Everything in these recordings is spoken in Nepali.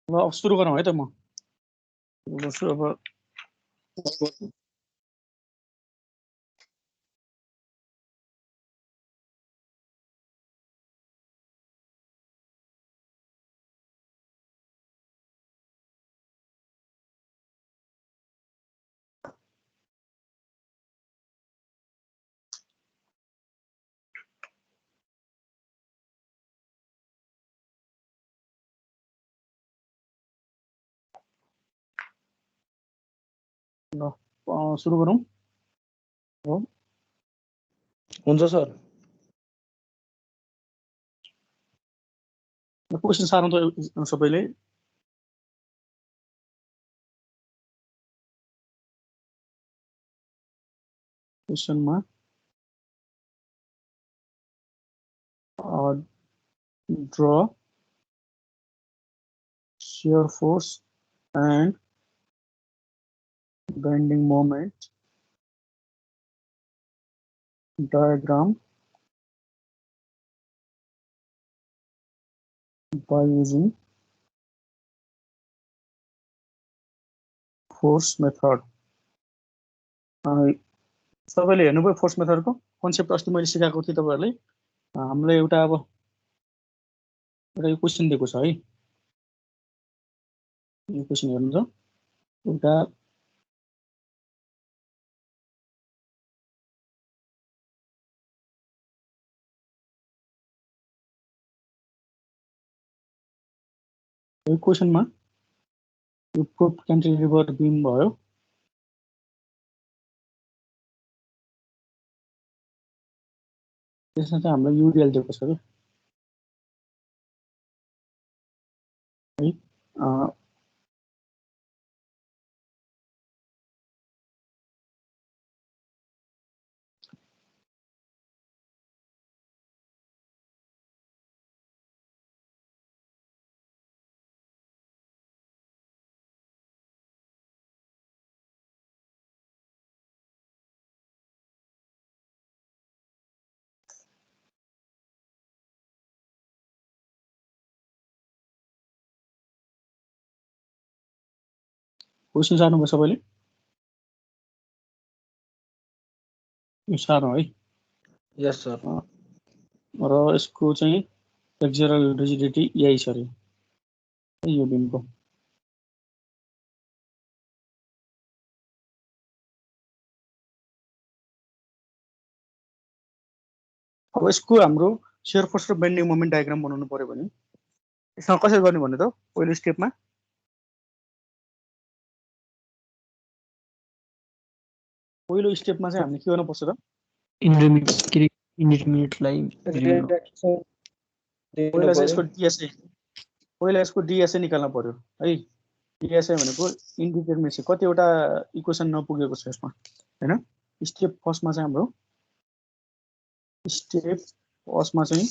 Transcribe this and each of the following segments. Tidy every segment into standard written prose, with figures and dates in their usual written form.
ल अब सुरु गरौँ है त म गर्छु अब ल सुरु गरौँ हो हुन्छ सर क्वेसन सारौँ त सबैले क्वेसनमा draw shear force and bending moment diagram by using force method. सबैले हेर्नुभयो फोर्स मेथडको कन्सेप्ट अस्ति मैले सिकाएको थिएँ तपाईहरुले हामीले एउटा अब एउटा यो क्वेसन दिएको छ है यो क्वेसन हेर्नु त एउटा यो क्वेसनमा यो प्रोप क्यान्टिलिभर बीम भयो त्यसमा चाहिँ हामीलाई युडिएल दिएको छ है क्वेसन सार्नुभयो सबैले यो सारौँ है यस सर र यसको चाहिँ एक्सियल रिजिडिटी यही छ रे यो बीमको अब यसको हाम्रो शियर फोर्स र बेन्डिङ मोमेन्ट डायग्राम बनाउनु पर्यो भने यसमा कसरी गर्ने भन्ने त पहिलो स्टेपमा चाहिँ हामीले के गर्न पर्छ त इन्डिटरमिनेटलाई पहिला चाहिँ यसको डिएसए निकाल्न पर्यो है डिएसए भनेको इन्डिटरमिनेट कतिवटा इक्वेसन नपुगेको छ यसमा हैन स्टेप फर्स्टमा चाहिँ हाम्रो चाहिँ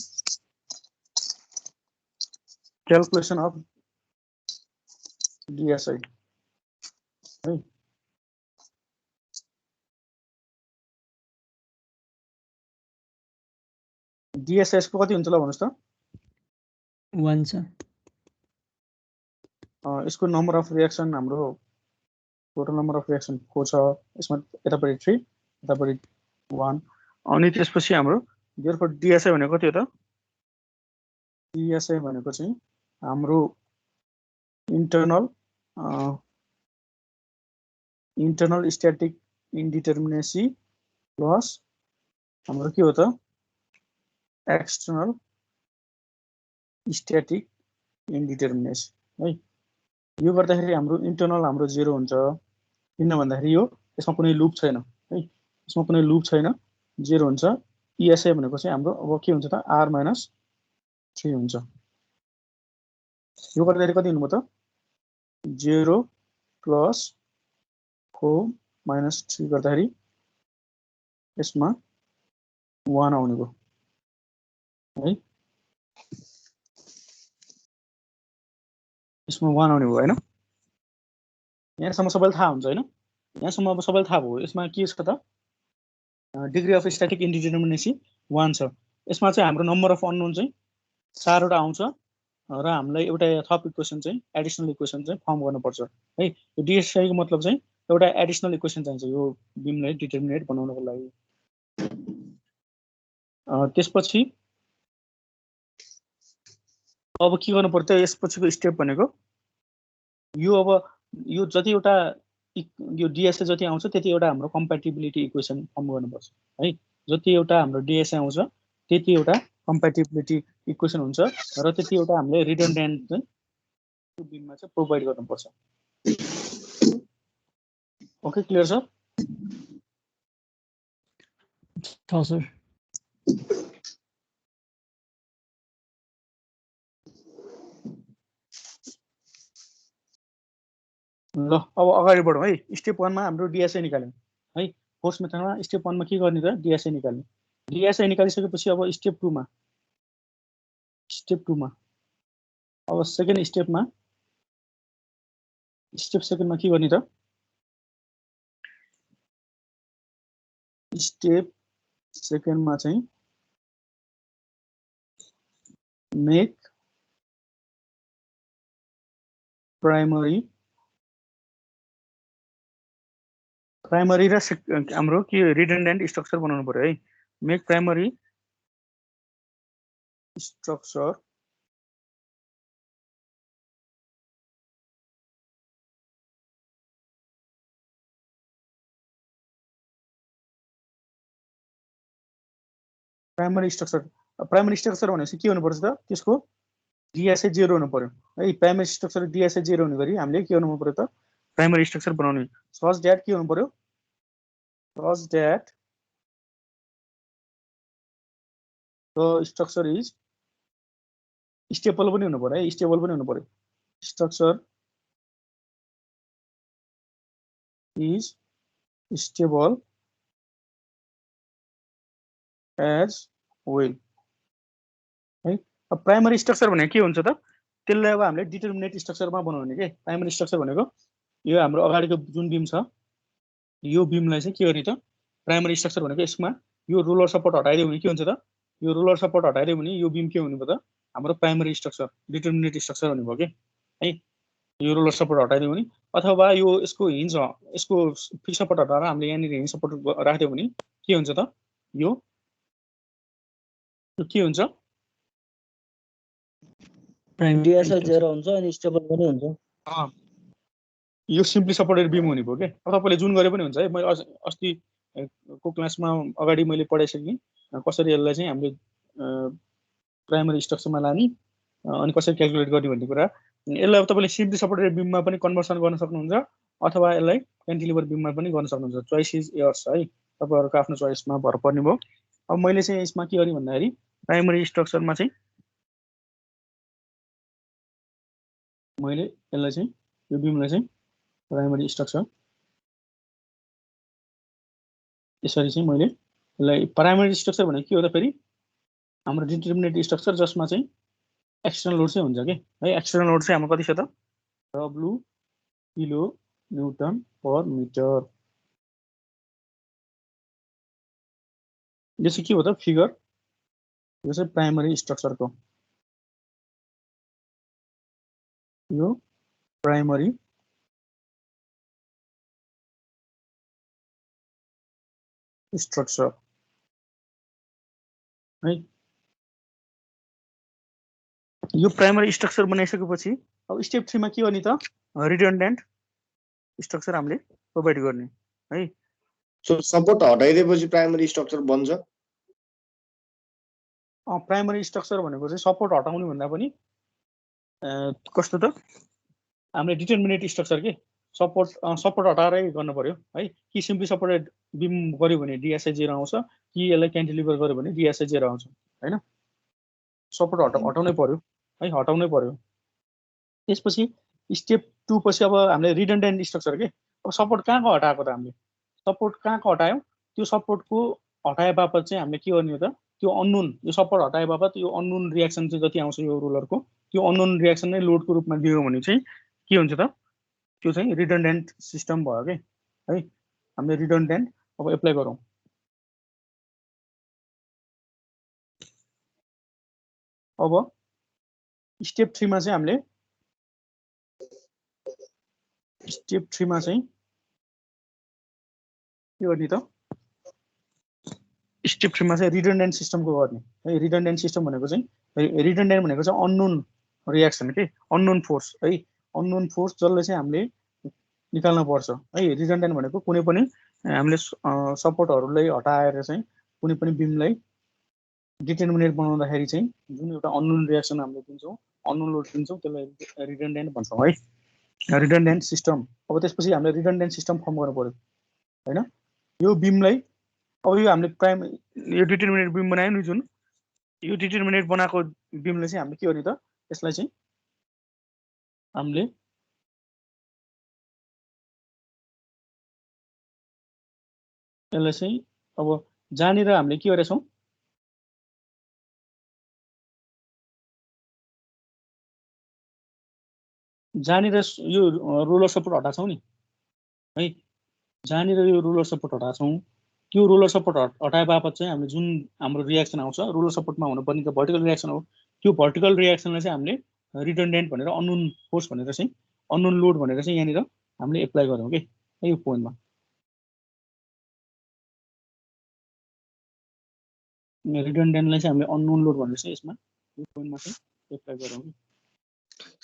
क्याल्कुलेसन अफ डिएसए है डिएसएस को कति हुन्छ ल भन्नुस् त 1 छ यसको नम्बर अफ रिएक्सन हाम्रो टोटल नम्बर अफ रिएक्सन 4 छ यसमा यतापटि 3 यतापटि 1 अनि त्यसपछि हाम्रो देयरफोर डिएसए भनेको कति हो त डिएसए भनेको चाहिँ हाम्रो इन्टरनल स्ट्याटिक इन्डिटरमिनेसी प्लस हाम्रो के हो त एक्सटर्नल स्ट्याटिक इन्डिटरमिनेसी है यो गर्दाखेरि हाम्रो इन्टरनल हाम्रो 0 हुन्छ किन भन्दाखेरि यो यसमा कुनै लूप छैन है यसमा कुनै लूप छैन 0 हुन्छ इएसए भनेको चाहिँ हाम्रो अब के हुन्छ त r - 3 हुन्छ यो गर्दाखेरि कति हुनुभयो त 0 + 4 - 3 गर्दाखेरि यसमा 1 आउने भयो है यसमा 1 आउने भयो हैन यहाँसम्म सबैलाई थाहा हुन्छ हैन यहाँसम्म अब सबैलाई थाहा भयो यसमा के छ त डिग्री अफ स्ट्याटिक इन्डिटरमिनेसी 1 छ यसमा चाहिँ हाम्रो नम्बर अफ अननोन चाहिँ 4 वटा आउँछ र हामीलाई एउटा थप इक्वेसन चाहिँ एडिसनल इक्वेसन चाहिँ फर्म गर्नुपर्छ है। यो DSI को मतलब चाहिँ एउटा एडिसनल इक्वेसन चाहिन्छ यो बीमलाई डिटर्मिनेट बनाउनको लागि। त्यसपछि अब के गर्नु पर्छ यसपछिको स्टेप भनेको यो अब यो जतिवटा यो DSI जति आउँछ त्यति एउटा हाम्रो कम्प्याटिबिलिटी इक्वेसन फर्म गर्नुपर्छ है। जति एउटा हाम्रो DSI आउँछ त्यति एउटा कम्प्याटिबिलिटी इक्वेसन हुन्छ र त्यति एउटा हामीले रिडन्डेन्ट चाहिँ त्यो बीममा चाहिँ प्रोभाइड गर्नुपर्छ। Okay clear sir? छ सर। ल अब अगाडि बढौँ है। स्टेप 1 मा हाम्रो DSI निकाल्यौँ है। फोर्स मेथडमा स्टेप 1 मा के गर्ने त DSI निकाल्ने। DSI निकालिसकेपछि अब स्टेप 2 मा अब सेकेन्ड स्टेपमा स्टेप सेकेन्डमा के गर्ने त स्टेप सेकेन्डमा चाहिँ मेक प्राइमरी र हाम्रो के रिडन्डेन्ट स्ट्रक्चर बनाउनु पर्यो है। Make primary structure primary structure भनेपछि के हुनुपर्छ त त्यसको DSI 0 हुनु पर्यो है। प्राइमरी स्ट्रक्चर DSI 0 हुने गरी हामीले के गर्नु पर्यो त प्राइमरी स्ट्रक्चर बनाउने। सच दैट के हुनु पर्यो such that the structure is stable पनि हुनु पर्यो है। स्टेबल पनि हुनु पर्यो। Structure is stable as well है। अब प्राइमरी स्ट्रक्चर भनेको के हुन्छ त त्यसलाई अब हामीले डिटर्मिनेट स्ट्रक्चरमा बनाउने के। प्राइमरी स्ट्रक्चर भनेको यो हाम्रो अगाडिको जुन बीम छ यो बीमलाई चाहिँ के गर्ने त प्राइमरी स्ट्रक्चर भनेको यसमा यो रोलर सपोर्ट हटाइदियो भने के हुन्छ त यो रोलर सपोर्ट हटाइदियो भने यो बीम के हुने भयो त हाम्रो प्राइमरी स्ट्रक्चर डिटर्मिनेट स्ट्रक्चर हुने भयो के है। यो रोलर सपोर्ट हटाइदियो भने अथवा यो यसको हिन्ज यसको फिक्स सपोर्ट हटाएर हामीले यहाँनिर हिन्ज सपोर्ट राख्दियो भने के हुन्छ त यो के हुन्छ DSI 0 हुन्छ अनि स्टेबल पनि हुन्छ। यो सिम्पली सपोर्टेड बीम हुने भयो के। अब तपाईले जुन गरे पनि हुन्छ है। मैले अस्तिको क्लासमा अगाडि मैले पढाइसकेँ कसरी यसलाई चाहिँ हामीले प्राइमरी स्ट्रक्चरमा लाने अनि कसरी क्याल्कुलेट गर्ने भन्ने कुरा। यसलाई अब तपाईले सिम्पली सपोर्टेड बीममा पनि कन्भर्सन गर्न सक्नुहुन्छ अथवा यसलाई क्यान्टिलिभर बीममा पनि गर्न सक्नुहुन्छ। चोइस इज योर्स है। तपाईहरुको आफ्नो चोइसमा भर पर्ने भयो। अब मैले चाहिँ यसमा के गर्ने भन्दाखेरि प्राइमरी स्ट्रक्चरमा चाहिँ मैले यसलाई चाहिँ यो बीमलाई चाहिँ प्राइमरी स्ट्रक्चर यसरी चाहिँ मैले यसलाई प्राइमरी स्ट्रक्चर भनेको के हो त फेरि हाम्रो डिटर्मिनेट स्ट्रक्चर जसमा चाहिँ एक्सटर्नल लोड चाहिँ हुन्छ के है। एक्सटर्नल लोड चाहिँ हाम्रो कति छ त W kilo newton per metre. यो चाहिँ के हो त फिगर यो चाहिँ प्राइमरी स्ट्रक्चरको यो प्राइमरी स्ट्रक्चर है। यो प्राइमरी स्ट्रक्चर बनाइसकेपछि अब स्टेप 3 मा के गर्ने त रिडन्डेन्ट स्ट्रक्चर हामीले प्रोभाइड गर्ने है। सो सपोर्ट हटाइदिएपछि प्राइमरी स्ट्रक्चर बन्छ। प्राइमरी स्ट्रक्चर भनेको चाहिँ सपोर्ट हटाउने भन्दा पनि कस्तो त हामीले डिटर्मिनेट स्ट्रक्चर के सपोर्ट हटाएरै गर्नु पर्यो है। कि सिम्पली सपोर्टेड बीम गर्यो भने DSI 0 आउँछ कि यसलाई क्यान्टिलिभर गर्यो भने DSI 0 आउँछ हैन। सपोर्ट हटाउनै पर्यो है। हटाउनै पर्यो। त्यसपछि स्टेप 2 पछि अब हामीले रिडन्डेन्ट स्ट्रक्चर के। अब सपोर्ट कहाँको हटाएको त हामीले सपोर्ट कहाँको हटायौं त्यो सपोर्टको हटाए बापत चाहिँ हामीले के गर्ने त त्यो अननोन यो सपोर्ट हटाए बापत यो अननोन रिएक्सन चाहिँ जति आउँछ यो रोलरको त्यो अननोन रिएक्सन नै लोडको रूपमा दियो भने चाहिँ के हुन्छ त त्यो चाहिँ रिडन्डेन्ट सिस्टम भयो के है। हामीले रिडन्डेन्ट अब एप्लाई गरौँ। अब स्टेप 3 मा चाहिँ हामीले स्टेप 3 मा चाहिँ के गर्ने त स्टेप 3 मा चाहिँ रिडन्डेन्ट सिस्टमको गर्ने है रिडन्डेन्ट सिस्टम भनेको चाहिँ अननोन रिएक्सन के अननोन फोर्स है अननोन फोर्स जसले चाहिँ हामीले निकाल्न पर्छ है रिडन्डेन्ट भनेको कुनै पनि हामीले सपोर्टहरुलाई हटाएर चाहिँ कुनै पनि बीमलाई डिटर्मिनेट बनाउँदाखेरि चाहिँ जुन एउटा अननोन रिएक्सन हामीले दिन्छौं अननोन लोड दिन्छौं त्यसलाई रिडन्डेन्ट भन्छौं है रिडन्डेन्ट सिस्टम अब त्यसपछि हामीले रिडन्डेन्ट सिस्टम फर्म गर्नु पर्यो हैन यो बीमलाई अब यो हामीले प्राइम यो डिटर्मिनेट बीम बनायो नि जुन यो डिटर्मिनेट बनाएको बीमले चाहिँ हामीले के गर्ने त यसलाई चाहिँ हामीले यसलाई चाहिँ अब जानेर हामीले के गरेछौं जानेर यो रोलर सपोर्ट हटाछौं नि है जानेर यो रोलर सपोर्ट हटाछौं त्यो रोलर सपोर्ट हटाए बापत चाहिँ हामीले जुन हाम्रो रिएक्सन आउँछ रोलर सपोर्टमा हुनुपर्ने त भर्टिकल रिएक्सन हो त्यो भर्टिकल रिएक्सनलाई चाहिँ हामीले रिडन्डेन्ट भनेर अननोन फोर्स भनेर चाहिँ अननोन लोड भनेर चाहिँ यहाँनिर हामीले एप्लाई गर्यौं के यो पोइन्टमा रिडन्डेन्टलाई चाहिँ हामीले अननोन लोड भनेर चाहिँ यसमा यो पोइन्टमा चाहिँ एप्लाई गर्यौं के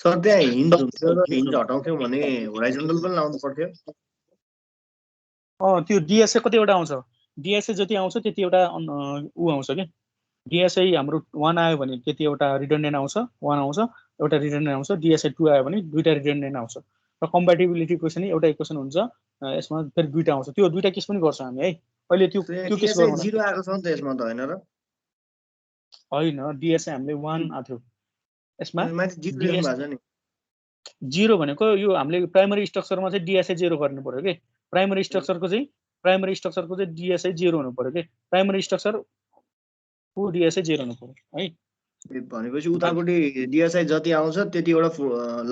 सर त्यहाँ हिन्ज हुन्छ र हिन्ज हटाउँथ्यौ भने होराइजन्टल पनि लाउनु पर्थ्यो त्यो डिएसए कतिवटा आउँछ डिएसए जति आउँछ त्यति एउटा उ आउँछ के डिएसए हाम्रो 1 आयो भने त्यति एउटा रिडन्डेन्ट आउँछ 1 आउँछ एउटा रिडन्डेन्ट आउँछ डिएसए 2 आयो भने दुईटा रिडन्डेन्ट आउँछ र कम्प्याटिबिलिटी क्वेशन एउटा इक्वेसन हुन्छ यसमा फेरि दुईटा आउँछ त्यो दुईटा केस पनि गर्छ हामी है अहिले त्यो केस गर्नु 0 आएको छ नि त यसमा त हैन र हैन डिएसए हामीले 1 आथ्यो यसमा माथि 0 लेख्नु भएको छ नि 0 भनेको यो हामीले प्राइमरी स्ट्रक्चरमा चाहिँ डिएसए 0 गर्नु पर्यो के प्राइमरी स्ट्रक्चरको चाहिँ डिएसए 0 हुनु पर्यो के प्राइमरी स्ट्रक्चर को डिएसए 0 हुनु पर्यो है भनेपछि उतापटि डिएसआई जति आउँछ त्यति एउटा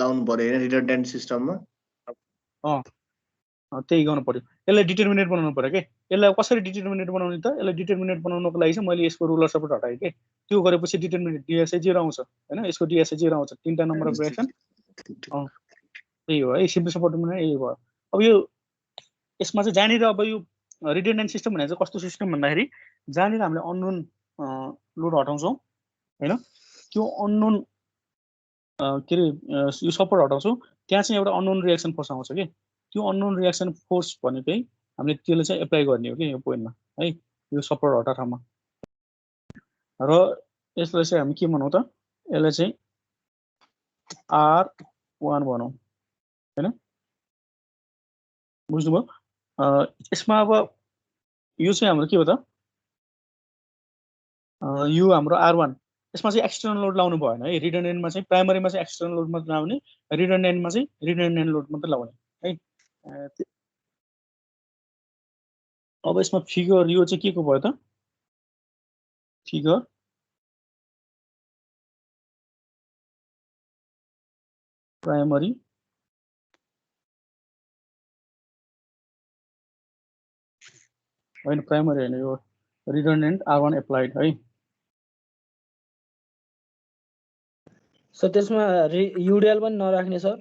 लाउनु पर्यो हैन रिडन्डेन्ट सिस्टममा त्यही गर्नु पर्यो यसलाई डिटर्मिनेट बनाउनु पर्यो के यसलाई कसरी डिटर्मिनेट बनाउने त यसलाई डिटर्मिनेट बनाउनको लागि चाहिँ मैले यसको रुलर सपोर्ट हटाए के त्यो गरेपछि डिटर्मिनेट डिएसए 0 आउँछ हैन यसको डिएसए 0 आउँछ तीनटा नम्बर अफ रिएक्सन त्यही हो है सिम्पल सपोर्ट भने यही भयो अब यो यसमा चाहिँ जानेर अब यो रिडन्डेन्ट सिस्टम भनेको चाहिँ कस्तो सिस्टम भन्दाखेरि जानेर हामीले अननोन लोड हटाउँछौं हैन त्यो अननोन के रे यो सपोर्ट हटाउँछौं त्यहाँ चाहिँ एउटा अननोन रिएक्सन फोर्स आउँछ के त्यो अननोन रिएक्सन फोर्स भनेकै हामीले त्यसले चाहिँ एप्लाई गर्ने हो के यो पोइन्टमा है यो सपोर्ट हटा ठाउँमा र यसलाई चाहिँ हामी के भनौं त यसलाई चाहिँ R1 भनौं हैन बुझ्नुभयो यसमा अब यो चाहिँ हाम्रो के हो त यो हाम्रो R1 यसमा चाहिँ एक्सटर्नल लोड लाउनु भएन है रिडन्डेन्टमा चाहिँ प्राइमरीमा चाहिँ एक्सटर्नल लोड मात्र लाउने रिडन्डेन्टमा चाहिँ रिडन्डेन्ट लोड मात्र लाउने है अब यसमा फिगर यो चाहिँ के को भयो त फिगर प्राइमरी हैन प्राइमरी हैन यो रिडन्डेन्ट R1 एप्लाइड है सर त्यसमा युडिएल पनि नराख्ने सर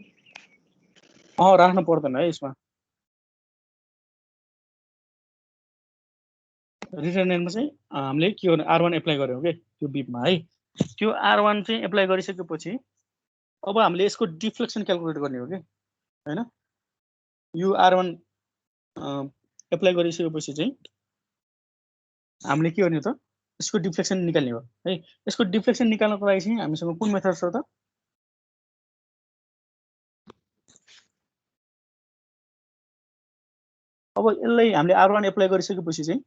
राख्न पर्दैन है यसमा रिडन्डेन्टमा चाहिँ हामीले के गर्ने R1 एप्लाई गर्यौं के त्यो बीममा है त्यो R1 चाहिँ एप्लाई गरिसकेपछि अब हामीले यसको डिफ्लेक्सन क्याल्कुलेट गर्ने हो के हैन यो R1 एप्लाई गरिसकेपछि चाहिँ हामीले के गर्ने त यसको डिफ्लेक्सन निकाल्ने हो है यसको डिफ्लेक्सन निकाल्नको लागि चाहिँ हामीसँग कुन मेथड छ त अब यसलाई हामीले R1 एप्लाई गरिसकेपछि चाहिँ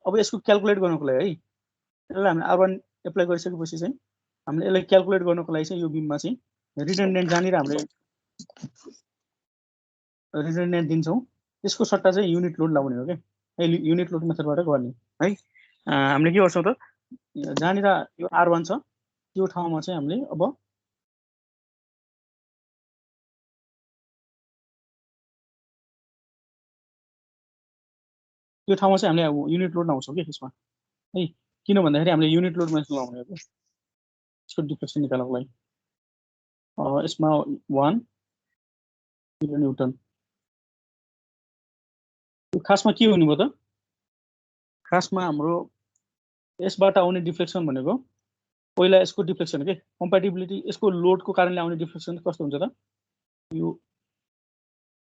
अब यसको क्याल्कुलेट गर्नको लागि है यसलाई हामीले R1 एप्लाई गरिसकेपछि चाहिँ हामीले यसलाई क्याल्कुलेट गर्नको लागि चाहिँ यो बीममा चाहिँ रिडन्डेन्ट जानेर हामीले रिडन्डेन्ट दिन्छौं त्यसको सट्टा चाहिँ युनिट लोड लाउने हो के युनिट लोड मेथडबाट गर्ने है हामीले के गर्छौं त जानेर यो R1 छ त्यो ठाउँमा चाहिँ हामीले अब त्यो ठाउँमा चाहिँ हामीले युनिट लोड लाउँछौं के यसमा है किन भन्दाखेरि हामीले युनिट लोड मेथड लाउने हो के यसको डिफ्लेक्सन निकाल्नको लागि यसमा 1 किलोन्युटन। खासमा के हुने भयो त? खासमा हाम्रो यसबाट आउने डिफ्लेक्सन भनेको पहिला यसको डिफ्लेक्सन के कम्प्याटिबिलिटी यसको लोडको कारणले आउने डिफ्लेक्सन कस्तो हुन्छ त? यो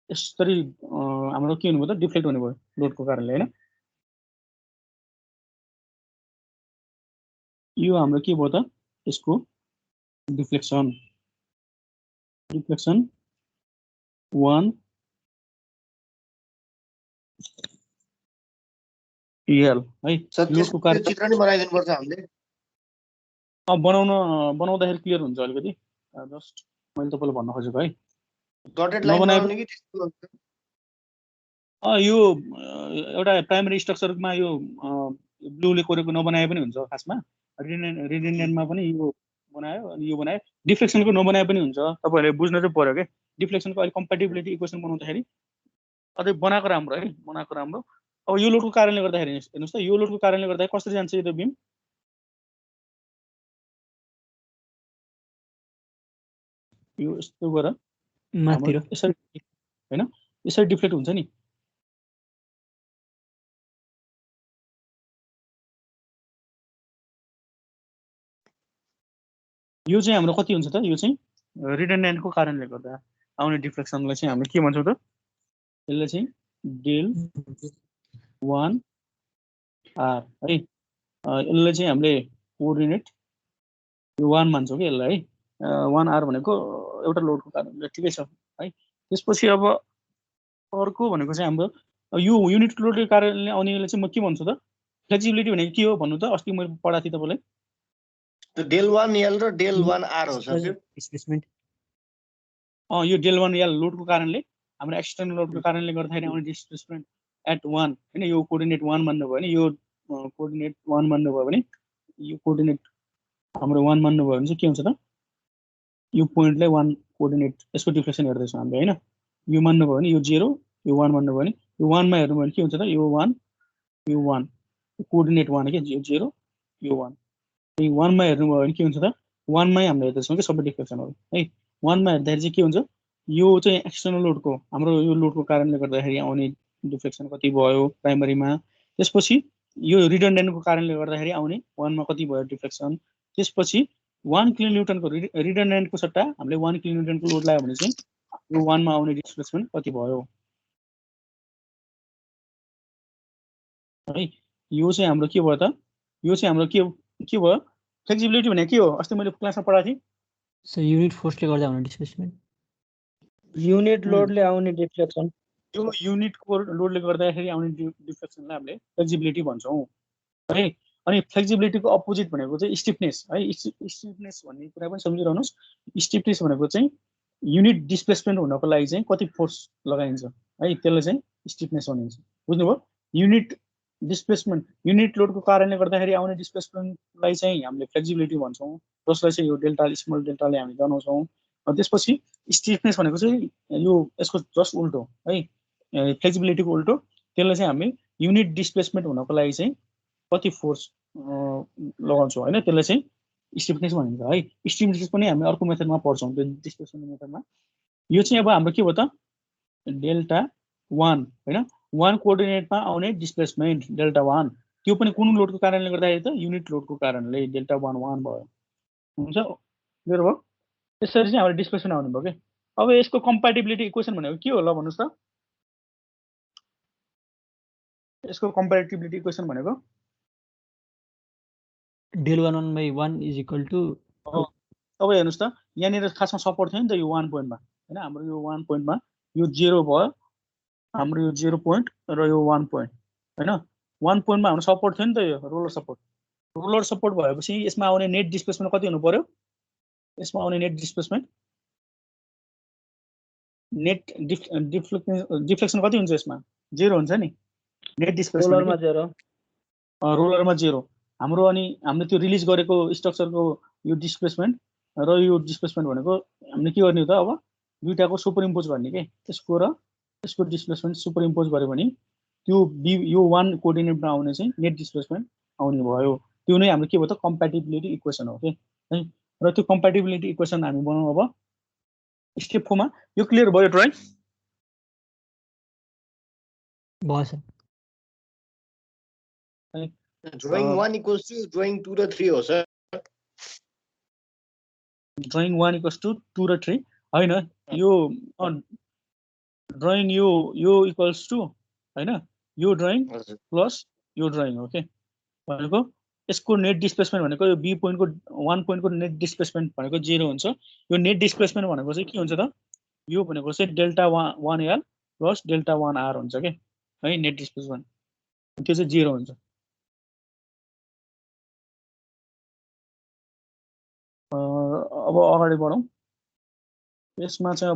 यसरी हाम्रो के हुने भयो त? डिफ्लेक्ट हुने भयो लोडको कारणले हैन। यो हाम्रो के भयो त? यसको डिफ्लेक्सन 1 EL है। लोडको कारण चित्र नि बनाइदिनु पर्छ हामीले। बनाउँदाखेरि क्लियर हुन्छ अलिकति। जस्ट मैले तपाईलाई भन्न खोजेको है। डटेड लाइन बनाउने कि त्यस्तो? यो एउटा प्राइमरी स्ट्रक्चरमा यो ब्लूले कोरेको नबनाए पनि हुन्छ खासमा। रिडन्डेन्टमा पनि यो बनायो अनि यो बनायो। डिफ्लेक्सनको नबनाए पनि हुन्छ। तपाईहरुले बुझ्न चाहिँ पर्यो के डिफ्लेक्सनको अहिले कम्प्याटिबिलिटी इक्वेसन बनाउँदाखेरि अझै बनाएको राम्रो है, बनाएको राम्रो। अब यो लोडको कारणले गर्दाखेरि हेर्नुस् त, यो लोडको कारणले गर्दा कसरी जान्छ यो बिम? यो यस्तो गरेर माथितिर यसरी हैन, यसरी डिफ्लेक्ट हुन्छ नि। यो चाहिँ हाम्रो कति हुन्छ त? यो चाहिँ रिडन्डेन्टको कारणले गर्दा आउने डिफ्लेक्सनलाई चाहिँ हामीले के भन्छौँ त? यसले चाहिँ डेल 1 R है। यसले चाहिँ हामीले कोअर्डिनेट यो 1 मान्छौँ कि यसलाई है। 1 R भनेको एउटा लोडको कारणले ठिकै छ है। त्यसपछि अब अर्को भनेको चाहिँ हाम्रो यो युनिट लोडको कारणले आउनेले चाहिँ म के भन्छु त? फ्लेक्सिबिलिटी भनेको के हो भन्नु त? अस्ति मैले पढाएको थिएँ तपाईलाई। त्यो डेल 1 L र डेल 1 R हो सर। डिस्प्लेसमेन्ट यो डेल 1 L लोडको कारणले हाम्रो एक्सटर्नल लोडको कारणले गर्दाखेरि आउने डिस्प्लेसमेन्ट एट 1 हैन। यो कोअर्डिनेट 1 मान्नु भयो भने यो कोअर्डिनेट 1 मान्नु भयो भने यो कोअर्डिनेट हाम्रो 1 मान्नु भयो भने चाहिँ के हुन्छ त? यो पोइन्टलाई 1 कोअर्डिनेट यसको डिफ्लेक्सन हेर्दैछौँ हामीले हैन। यो मान्नु भयो भने यो 0, यो 1 मान्नु भयो भने यो 1 मा हेर्नु भयो भने के हुन्छ त? यो 1 यो 1 कोअर्डिनेट 1 के यो 0 यो 1। यो 1 मा हेर्नु भयो भने के हुन्छ त? 1 मै हामीले हेर्दैछौँ के सबै डिफ्लेक्सनहरु है। 1 मा हेर्दाखेरि चाहिँ के हुन्छ? यो चाहिँ एक्सटर्नल लोडको हाम्रो यो लोडको कारणले गर्दाखेरि आउने डिफ्लेक्सन कति भयो प्राइमरीमा। त्यसपछि यो रिडन्डेन्टको कारणले गर्दाखेरि आउने 1 मा कति भयो डिफ्लेक्सन। त्यसपछि 1 किलोन्युटनको रिडन्डेन्टको सट्टा हामीले 1 किलोन्युटनको लोड लगायो भने चाहिँ यो 1 मा आउने डिस्प्लेसमेन्ट कति भयो है। यो चाहिँ हाम्रो के भयो त? यो चाहिँ हाम्रो के भयो? फ्लेक्सिबिलिटी भनेको के हो? अस्ति मैले क्लासमा पढाएको थिएँ। सो युनिट फोर्सले गर्दा हुने डिस्प्लेसमेन्ट, युनिट लोडले आउने डिफ्लेक्सन। यो युनिटको लोडले गर्दाखेरि आउने डिफ्लेक्सनलाई हामीले फ्लेक्सिबिलिटी भन्छौँ है। अनि फ्लेक्सिबिलिटीको अपोजिट भनेको चाहिँ स्टिफनेस है। स्टिफनेस भन्ने कुरा पनि सम्झिरहनुस्। स्टिफनेस भनेको चाहिँ युनिट डिस्प्लेसमेन्ट हुनको लागि चाहिँ कति फोर्स लगाइन्छ है, त्यसलाई चाहिँ स्टिफनेस भनिन्छ। बुझ्नुभयो? युनिट डिस्प्लेसमेन्ट युनिट लोडको कारणले गर्दाखेरि आउने डिस्प्लेसमेन्टलाई चाहिँ हामीले फ्लेक्सिबिलिटी भन्छौँ, जसलाई चाहिँ यो डेल्टा स्मल डेल्टाले हामी जनाउँछौँ। त्यसपछि स्टिफनेस भनेको चाहिँ यो यसको जस्ट उल्टो है, फ्लेक्सिबिलिटीको उल्टो। त्यसलाई चाहिँ हामी युनिट डिस्प्लेसमेन्ट हुनको लागि चाहिँ कति फोर्स लगाउँछौँ हैन, त्यसलाई चाहिँ स्टिफनेस भनिन्छ है। स्टिफनेस पनि हामी अर्को मेथडमा पढ्छौँ, त्यो डिस्प्लेसमेन्ट मेथडमा। यो चाहिँ अब हाम्रो के भयो त? डेल्टा 1 हैन, 1 कोअर्डिनेटमा आउने डिस्प्लेसमेन्ट डेल्टा 1। त्यो पनि कुन लोडको कारणले गर्दाखेरि त? युनिट लोडको कारणले डेल्टा 1 भयो। हुन्छ क्लियर भयो? यसरी चाहिँ हाम्रो डिस्प्लेसमेन्ट आउने भयो के। अब यसको कम्प्याटिबिलिटी इक्वेसन भनेको के होला भन्नुस् त? यसको कम्प्याटिबिलिटी इक्वेसन भनेको डेल 1/1 इज इक्वल टु। अब हेर्नुस् त, यहाँनिर खासमा सपोर्ट थियो नि त यो 1 पोइन्टमा हैन। हाम्रो यो 1 पोइन्टमा यो 0 भयो, हाम्रो यो 0 पोइन्ट र यो 1 पोइन्ट हैन। 1 पोइन्टमा हाम्रो सपोर्ट थियो नि त, यो रोलर सपोर्ट। रोलर सपोर्ट भएपछि यसमा आउने नेट डिस्प्लेसमेन्ट कति हुनु पर्यो? यसमा आउने नेट डिस्प्लेसमेन्ट नेट डिफ्लेक्सन कति हुन्छ? यसमा 0 हुन्छ नि नेट डिस्प्लेसमेन्ट। रोलरमा 0, रोलरमा 0 हाम्रो। अनि हामीले त्यो रिलिज गरेको स्ट्रक्चरको यो डिस्प्लेसमेन्ट र यो डिस्प्लेसमेन्ट भनेको हामीले के गर्ने त? अब दुईटाको सुपर इम्पोज गर्ने के। त्यसको र त्यसको डिस्प्लेसमेन्ट सुपर इम्पोज गर्यो भने त्यो यो 1 कोअर्डिनेटमा आउने चाहिँ नेट डिस्प्लेसमेन्ट आउने भयो। त्यो नै हाम्रो के भयो त? कम्प्याटिबिलिटी इक्वेसन हो के है। र त्यो कम्प्याटिबिलिटी इक्वेसन हामी बनाउँ अब स्टेप 4 मा यो क्लियर भयो ड्राइङ भयो sir drawing 1 equals to drawing 2 र 3 हो सर ड्रइङ 1 इक्वल्स टु 2 र 3 हैन यो ड्रइङ यो इक्वल्स टु हैन यो ड्रइङ प्लस यो ड्रइङ हो के भनेको यसको नेट डिस्प्लेसमेन्ट भनेको यो बी पोइन्टको 1 पोइन्टको नेट डिस्प्लेसमेन्ट भनेको 0 हुन्छ यो नेट डिस्प्लेसमेन्ट भनेको चाहिँ के हुन्छ त यो भनेको चाहिँ delta 1l plus delta 1r हुन्छ के है नेट डिस्प्लेसमेन्ट त्यो चाहिँ 0 हुन्छ अब अगाडि बढौँ यसमा चाहिँ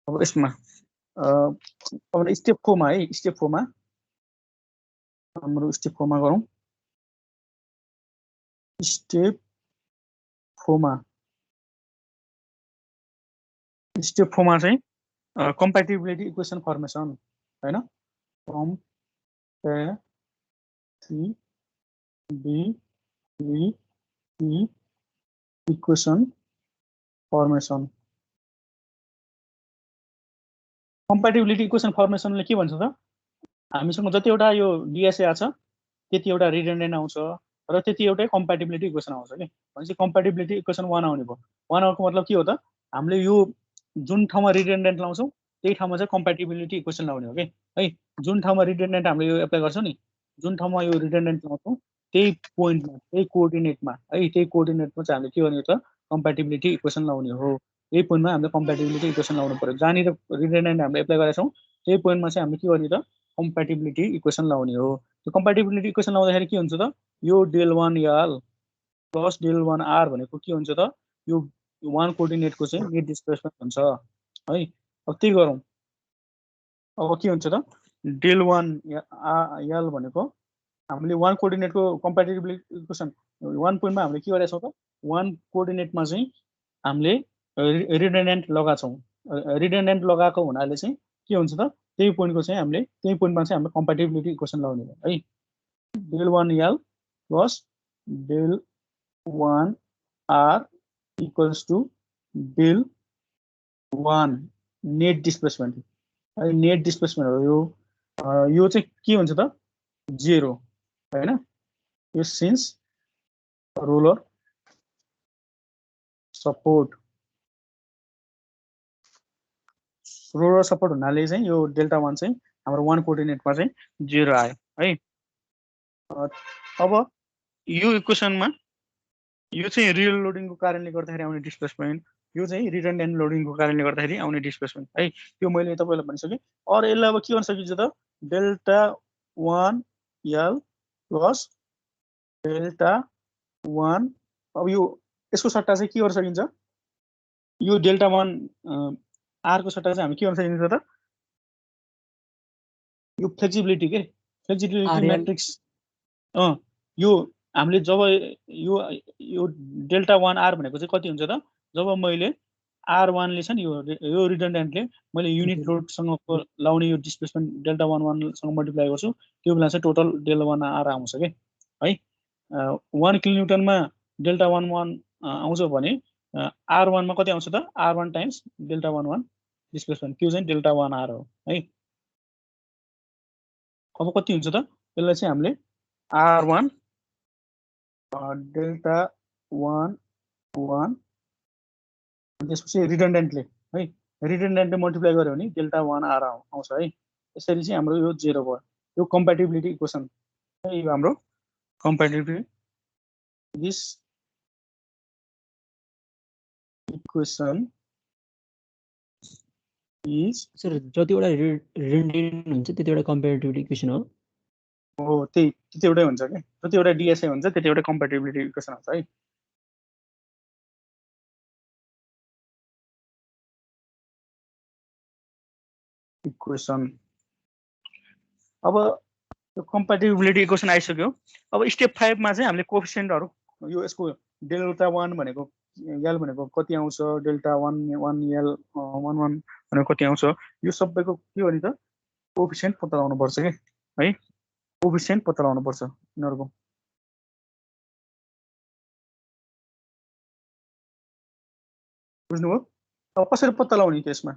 अब यसमा अब स्टेप 4 मा है स्टेप 4 मा हाम्रो स्टेप 4 मा गरौँ स्टेप 4 मा चाहिँ कम्प्याटिबिलिटी इक्वेसन फर्मेसन हैन कम्प्याटिबिलिटी इक्वेसन फर्मेसन कम्प्याटिबिलिटी इक्वेसन फर्मेसनले के भन्छ त हामीसँग जतिवटा यो डिएसए आछ त्यति एउटा रिडन्डेन्ट आउँछ र त्यति एउटै कम्प्याटिबिलिटी इक्वेसन आउँछ के भनेपछि कम्प्याटिबिलिटी इक्वेसन 1 आउने भयो 1 आउनुको मतलब के हो त हामीले यो जुन ठाउँमा रिडन्डेन्ट लाउँछौँ त्यही ठाउँमा चाहिँ कम्प्याटिबिलिटी इक्वेसन लाउने हो के है जुन ठाउँमा रिडन्डेन्ट हामीले यो एप्लाई गर्छौँ नि जुन ठाउँमा यो रिडन्डेन्ट लाउँछौँ त्यही पोइन्टमा त्यही कोअर्डिनेटमा है त्यही कोअर्डिनेटमा चाहिँ हामीले के गर्ने त कम्प्याटिबिलिटी इक्वेसन लाउने हो यही पोइन्टमा हामीले कम्प्याटिबिलिटी इक्वेसन लाउनु पर्यो जहाँनिर रिडन्डेन्ट हामीले एप्लाई गरेका छौँ त्यही पोइन्टमा चाहिँ हामीले के गर्ने त कम्प्याटिबिलिटी इक्वेसन लाउने हो त्यो कम्प्याटिबिलिटी इक्वेसन लाउँदाखेरि के हुन्छ त यो del 1l plus del 1r भनेको के हुन्छ त यो 1 कोअर्डिनेटको चाहिँ नेट डिस्प्लेसमेन्ट हुन्छ है अब त्यही गरौँ अब के हुन्छ त डेल 1l भनेको हामीले 1 कोअर्डिनेटको कम्प्याटिबिलिटी इक्वेसन 1 पोइन्टमा हामीले के गरेका छौँ त 1 कोअर्डिनेटमा चाहिँ हामीले रिडन्डेन्ट लगाएको छौँ रिडन्डेन्ट लगाएको हुनाले चाहिँ के हुन्छ त त्यही पोइन्टको चाहिँ हामीले त्यही पोइन्टमा चाहिँ हामीले कम्प्याटिबिलिटी इक्वेसन लाउने हो है del 1l plus del 1r equals to del 1 net displacement है नेट डिस्प्लेसमेन्ट हो यो चाहिँ के हुन्छ त 0 हैन यो सिन्स रोलर सपोर्ट हुनाले चाहिँ यो डेल्टा 1 चाहिँ हाम्रो 1 कोअर्डिनेटमा चाहिँ 0 आयो है अब यो इक्वेसनमा यो चाहिँ रियल लोडिङको कारणले गर्दाखेरि आउने डिस्प्लेसमेन्ट यो चाहिँ रिडन्डेन्ट लोडिङको कारणले गर्दाखेरि आउने डिस्प्लेसमेन्ट है त्यो मैले तपाईलाई भनिसकेँ अरु यसलाई अब के गर्न सकिन्छ त डेल्टा 1l प्लस डेल्टा 1 अब यो यसको सट्टा चाहिँ के गर्न सकिन्छ यो डेल्टा 1 r को सट्टा चाहिँ हामी के गर्न सकिन्छ त यो फ्लेक्सिबिलिटी म्याट्रिक्स यो हामीले जब यो डेल्टा 1r भनेको चाहिँ कति हुन्छ त जब मैले r1 ले छ नि यो रिडन्डेन्टले मैले युनिट लोडसँग लाउने यो डिस्प्लेसमेन्ट डेल्टा 11 सँग मल्टिप्लाई गर्छु त्यो बेला चाहिँ टोटल डेल्टा 1r आउँछ के है 1 किलोन्युटनमा डेल्टा 11 आउँछ भने r1 मा कति आउँछ त r1 टाइम्स डेल्टा 11 डिस्प्लेसमेन्ट त्यो चाहिँ डेल्टा 1r हो है अब कति हुन्छ त यसलाई चाहिँ हामीले r1 डेल्टा 11 त्यसपछि रिडन्डेन्टले है रिडन्डेन्टले मल्टिप्लाई गर्यो भने डेल्टा 1r आउँछ है यसरी चाहिँ हाम्रो यो 0 भयो यो कम्प्याटिबिलिटी इक्वेसन है यो हाम्रो कम्प्याटिबिलिटी दिस इक्वेसन इज सर जतिवटा रिडन्डेन्ट हुन्छ त्यतिवटा कम्प्याटिबिलिटी इक्वेसन हो त्यति एउटै हुन्छ के जति एउटा डिएसए हुन्छ त्यति एउटा कम्प्याटिबिलिटी इक्वेसन हुन्छ है इक्वेसन अब यो कम्प्याटिबिलिटी इक्वेसन आइसक्यो अब स्टेप 5 मा चाहिँ हामीले कोएफिसिएन्टहरु यो यसको डेल्टा 1 भनेको l भनेको कति आउँछ डेल्टा 1 1l 11 भनेको कति आउँछ यो सबैको के हो नि त कोएफिसिएन्ट पत्ता लगाउनु पर्छ के है कोएफिसिएन्ट पत्ता लगाउनु पर्छ यिनीहरुको बुझ्नुभयो? अब कसरी पत्ता लगाउने त्यसमा?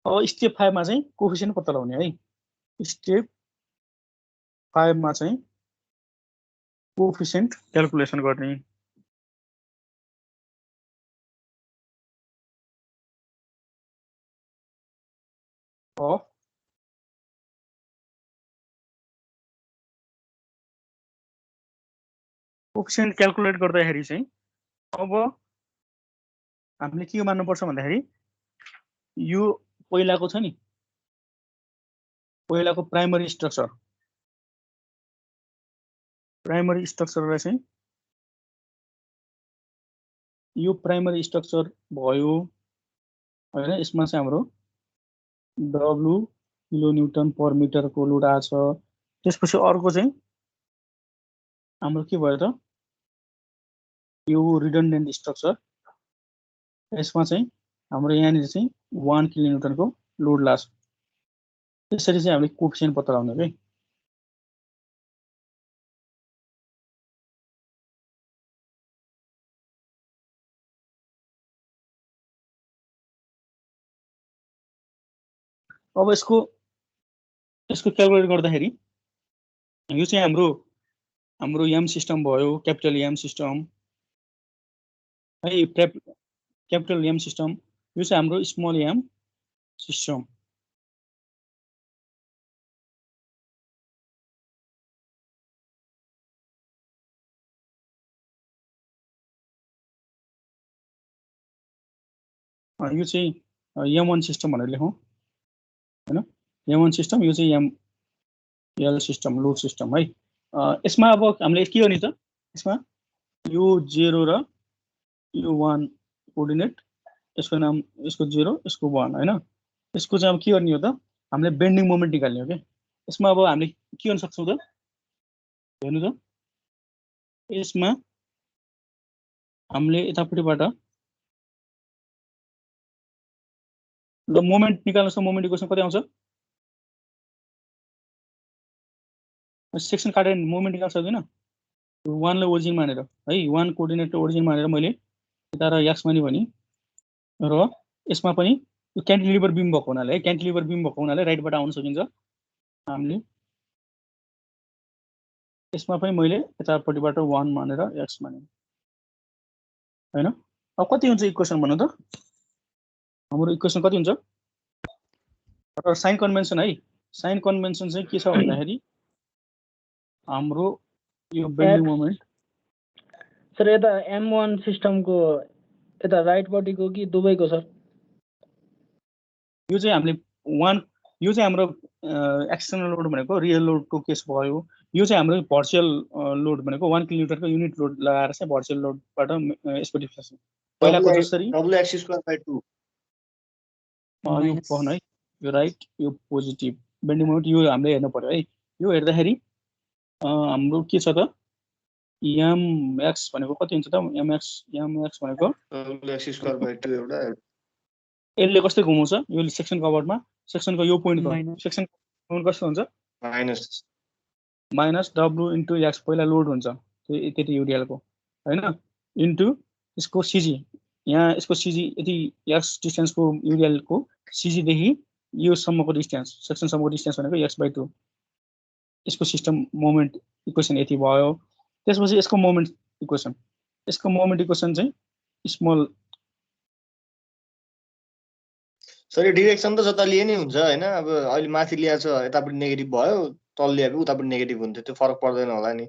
अब स्टेप 5 मा चाहिँ कोएफिसिएन्ट पत्ता लगाउने है। स्टेप 5 मा चाहिँ कोएफिसिएन्ट क्याल्कुलेसन गर्ने। कोएफिसिएन्ट क्याल्कुलेट गर्दाखेरि चाहिँ अब हामीले के मान्नुपर्छ भन्दाखेरि यो पहिलाको छ नि, पहिलाको प्राइमरी स्ट्रक्चरलाई चाहिँ यो प्राइमरी स्ट्रक्चर भयो हैन। यसमा चाहिँ हाम्रो W किलोन्युटन पर मिटरको लोड आछ। त्यसपछि अर्को चाहिँ हाम्रो के भयो त, यो रिडन्डेन्ट स्ट्रक्चर। यसमा चाहिँ हाम्रो यहाँनिर चाहिँ 1 किलोन्युटनको लोड लाग्छ। त्यसरी चाहिँ हामीले कोएफिसिएन्ट पत्ता लगाउने है। अब यसको क्याल्कुलेट गर्दाखेरि यो चाहिँ हाम्रो एम सिस्टम भयो, क्यापिटल एम सिस्टम है। क्यापिटल एम सिस्टम यो चाहिँ हाम्रो स्मल एम सिस्टम। यो चाहिँ M1 सिस्टम भनेर लेखौँ हैन। M1 सिस्टम, यो चाहिँ ML सिस्टम, लोड सिस्टम है। यसमा अब हामीले के गर्ने त, यसमा यो 0 र यो 1 कोअर्डिनेट, यसको नाम, यसको 0 यसको 1 हैन। यसको चाहिँ अब के गर्ने हो त, हामीले बेन्डिङ मोमेन्ट निकाल्ने हो के। यसमा अब हामीले के गर्न सक्छौँ त, हेर्नु त, यसमा हामीले यतापट्टिबाट ल मोमेन्ट निकाल्नुस् त। मोमेन्ट इक्वेसन कति आउँछ? सेक्सन काटेर मोमेन्ट निकाल्न सक्दैन। 1 ले ओरिजिन मानेर है, 1 कोअर्डिनेट ओरिजिन मानेर मैले यता र एक्स माने भने, र यसमा पनि यो क्यान्टिलिभर बिम भएको हुनाले है, क्यान्टिलिभर बिम भएको हुनाले राइटबाट आउन सकिन्छ हामीले। यसमा पनि मैले यतापट्टिबाट 1 मानेर एक्स माने हैन। अब कति हुन्छ इक्वेसन भन्नु त? हाम्रो इक्वेसन कति हुन्छ? र साइन कन्भेन्सन है, साइन कन्भेन्सन चाहिँ के छ भन्दाखेरि हाम्रो यो बेन्डिङ मोमेन्ट सर यता M1 सिस्टमको यता राइटपट्टिको कि दुबैको सर? यो चाहिँ हामीले 1, यो चाहिँ हाम्रो एक्सटर्नल लोड भनेको रियल लोडको केस भयो। यो चाहिँ हाम्रो भर्चुअल लोड भनेको 1 किलोमिटरको युनिट लोड लगाएर चाहिँ भर्चुअल लोडबाट यसको डिफ्लेक्सन पहिलाको जसरी W(x²/2) यो पहन है, यो राइट, यो पोजिटिभ बेन्डिङ मोमेन्ट, यो हामीले हेर्नु पर्यो है। यो हेर्दाखेरि हाम्रो के छ त, mx भनेको कति हुन्छ त? mx भनेको W(x²/2) एउटा यसले कस्तो घुमाउँछ, यो सेक्सन कभरमा, सेक्सनको यो पोइन्टको सेक्सन पोइन्ट कस्तो हुन्छ? माइनस W इन्टु एक्स, पहिला लोड हुन्छ त्यति युडिएलको हैन, इन्टु यसको सिजी। यहाँ यसको सिजी यति एक्स डिस्टेन्सको युडिएलको सिजीदेखि यो सम्मको डिस्टेन्स, सेक्सनसम्मको डिस्टेन्स भनेको x/2। यसको सिस्टम मोमेन्ट इक्वेसन यति भयो। त्यसपछि यसको मोमेन्ट इक्वेसन चाहिँ स्मल। सर यो डिरेक्सन त जता लिए नै हुन्छ हैन। अब अहिले माथि ल्याएको छ यतापट्टि नेगेटिभ भयो, तल ल्याएको उतापट्टि नेगेटिभ हुन्छ, त्यो फरक पर्दैन होला नि।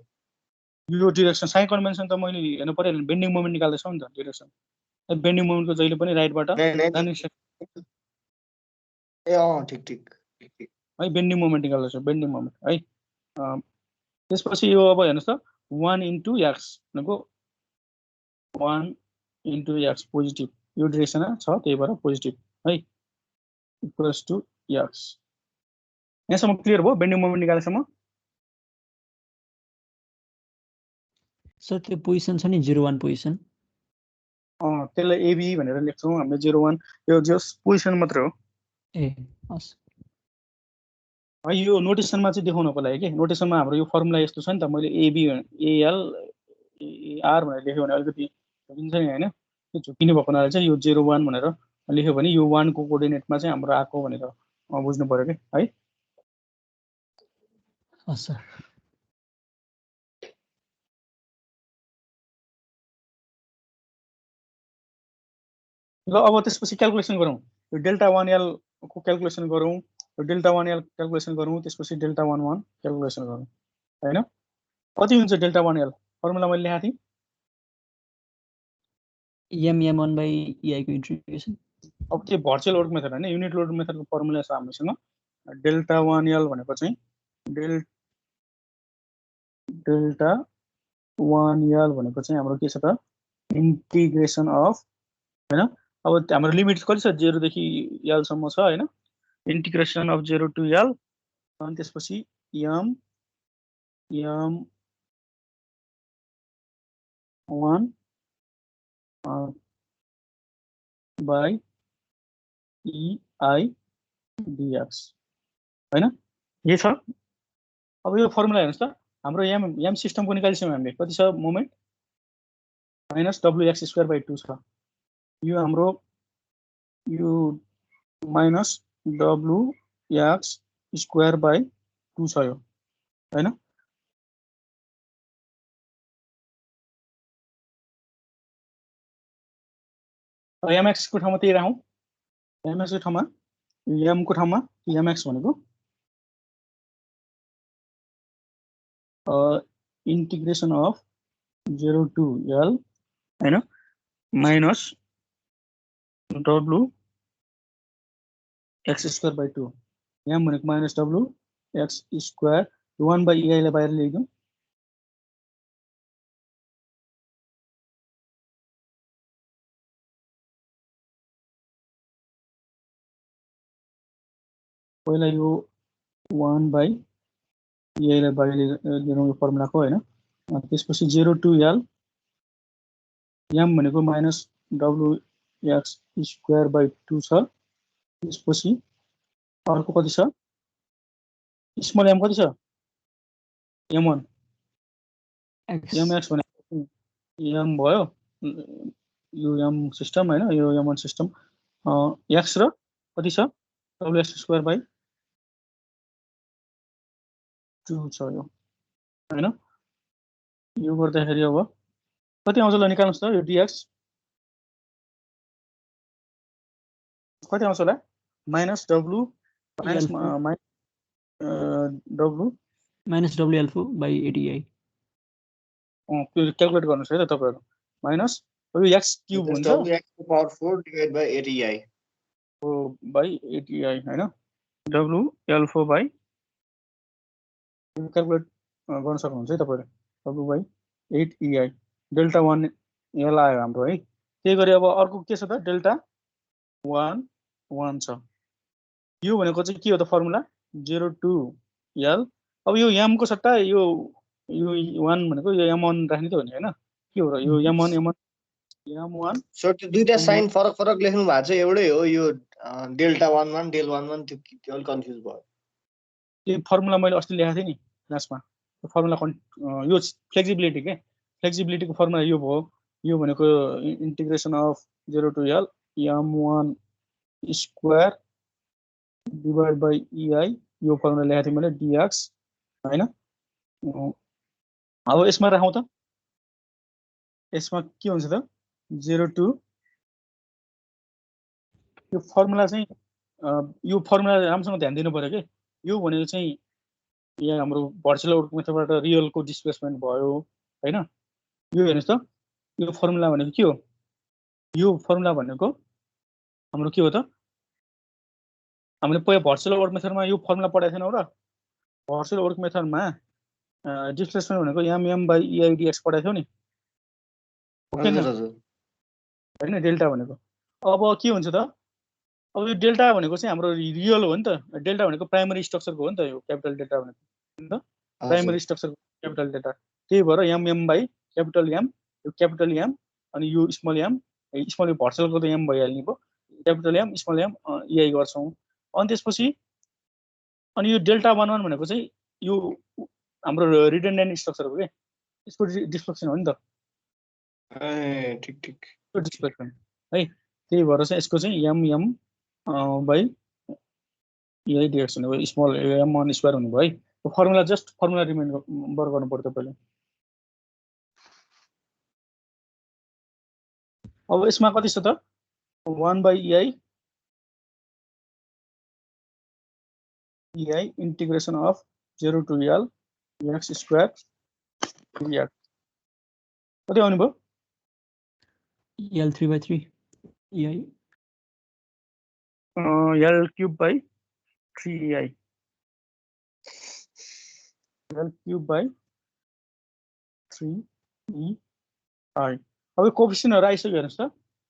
यो डिरेक्सन साइन कन्भेन्सन त मैले हेर्नु पर्यो, बेन्डिङ मोमेन्ट निकाल्दैछ नि त डिरेक्सन। बेन्डिङ मोमेन्टको जहिले पनि राइटबाट ठिक है बेन्डिङ मोमेन्ट निकाल्दैछ, बेन्डिङ मोमेन्ट है। त्यसपछि यो अब हेर्नुहोस् त, 1 इन्टु एक्स भनेको 1 इन्टु एक्स पोजिटिभ, यो डिरेक्सन छ त्यही भएर पोजिटिभ है, इक्वल्स टु एक्स। यहाँसम्म क्लियर भयो बेन्डिङ मोमेन्ट निकालेसम्म? सर त्यो पोजिसन छ नि 0-1 पोजिसन, त्यसलाई एबी भनेर लेख्छौँ हामीले। 0-1 यो जस्ट पोजिसन मात्र हो। ए हस्। है यो नोटेसनमा चाहिँ देखाउनको लागि के नोटेसनमा हाम्रो यो फर्मुला यस्तो छ नि त मैले एबी एएल एआर भनेर लेख्यो भने अलिकति झुकिन्छ नि होइन त्यो झुकिने भएको हुनाले चाहिँ यो 0 1 भनेर लेख्यो भने यो 1 को कोअर्डिनेटमा चाहिँ हाम्रो आएको भनेर बुझ्नु पर्यो के है हस् सर ल अब त्यसपछि क्याल्कुलेसन गरौँ यो डेल्टा 1L को क्याल्कुलेसन गरौँ यो डेल्टा 1L क्याल्कुलेसन गरौँ त्यसपछि डेल्टा 11 क्याल्कुलेसन गरौँ हैन कति हुन्छ डेल्टा 1L फर्मुला मैले लेखेको थिएँ M1 by EI को इंटीग्रेशन अब त्यो भर्चुअल लोड मेथड हैन युनिट लोड मेथडको फर्मुला छ हामीसँग डेल्टा 1L भनेको चाहिँ डेल्टा 1L भनेको चाहिँ हाम्रो के छ त इन्टिग्रेसन अफ हैन अब हाम्रो लिमिट कति छ 0 देखि L सम्म छ हैन इन्टिग्रेसन अफ 0 to L अनि त्यसपछि m 1 by EI dx हैन यो छ अब यो फर्मुला हेर्नुस् त हाम्रो m सिस्टमको निकालिसक्यौँ हामीले कति छ मोमेन्ट माइनस wx²/2 छ यो हाम्रो यो माइनस wx²/2 छ यो हैन mx को ठाउँमा त्यही राखौँ mx को ठाउँमा m को ठाउँमा mx भनेको इंटीग्रेशन अफ 0 to L हैन माइनस wx²/2 m भनेको माइनस wx² 1 by EI लाई बाहिर ल्याइदिउँ पहिला यो 1 by EI लाई बाहिर ल्याइदिउँ यो फर्मुलाको हैन त्यसपछि 0 to L m भनेको माइनस wx²/2 छ त्यसपछि अर्को कति छ स्मल m कति छ m1 mx भनेको m भयो यो m सिस्टम हैन यो m1 सिस्टम x र कति छ wx²/2 छ यो हैन यो गर्दाखेरि अब कति आउँछ ल निकाल्नुस् त यो dx कति आउँछ होला minus w minus w minus WL4/ATI त्यो क्याल्कुलेट गर्नुस् है त तपाईहरु माइनस यो x क्यूब हुन्छ wx⁴/ATI by ATI हैन WL4/, क्याल्कुलेट गर्न सक्नुहुन्छ है तपाईहरु W/8EI डेल्टा 1L आयो हाम्रो है त्यही गरी अब अर्को के छ त डेल्टा 1 छ यो भनेको चाहिँ के हो त फर्मुला 0 to L अब यो m को सट्टा यो 1 भनेको यो m1 राख्ने त हो नि हैन के हो र यो m1 सर त्यो दुईटा साइन फरक फरक लेख्नु भएको छ एउटै हो यो डेल्टा 11 डेल 11 त्यो अलि कन्फ्युज भयो यो फर्मुला मैले अस्ति लेखेको थिएँ नि क्लासमा यो फर्मुला यो फ्लेक्सिबिलिटी के फ्लेक्सिबिलिटीको फर्मुला यो भयो यो भनेको integration of 0 to L m1² divide by EI यो फर्मुला लेखेको थिएँ मैले dx हैन अब यसमा राखौँ त यसमा के हुन्छ त 0 to यो फर्मुला चाहिँ यो फर्मुला राम्रोसँग ध्यान दिनु पर्यो के यो भनेको चाहिँ यहाँ हाम्रो भर्चुअल वर्क मेथडबाट रियलको डिस्प्लेसमेन्ट भयो हैन यो हेर्नुस् त यो फर्मुला भनेको के हो यो फर्मुला भनेको हाम्रो के हो त हामीले पहिला भर्चुअल वर्क मेथडमा यो फर्मुला पढाएको थिएनौ र भर्चुअल वर्क मेथडमा डिस्प्लेसमेन्ट भनेको m/EI dx पढाएको थियौ नि हैन डेल्टा भनेको अब के हुन्छ त अब यो डेल्टा भनेको चाहिँ हाम्रो रियल हो नि त डेल्टा भनेको प्राइमरी स्ट्रक्चरको हो नि त यो क्यापिटल डेल्टा भनेको हैन त प्राइमरी स्ट्रक्चरको क्यापिटल डेल्टा त्यही भएर m/capital M यो क्यापिटल M अनि यो स्मल m स्मल भर्चुअलको त m भइहाल्ने भयो capital M small m EI गर्छौं अनि त्यसपछि अनि यो डेल्टा 11 भनेको चाहिँ यो हाम्रो रिडन्डेन्ट स्ट्रक्चर हो के यसको डिफ्लेक्सन हो नि त ए ठिक ठिक यो डिफ्लेक्सन है त्यही भएर चाहिँ यसको चाहिँ एम बाइ यही डिरेक्सन हो स्मल m1 स्क्वायर हुने भयो है फर्मुला जस्ट फर्मुला रिमेम्बर गर्नु पर्यो तपाईले अब यसमा कति छ त 1/ei integration of 0 to L x square dx कति आउने भयो L 3/3 EI L cube by 3ei L cube by 3ei अब कोएफिसिएन्टहरु आइसक्यो हेर्नुस् त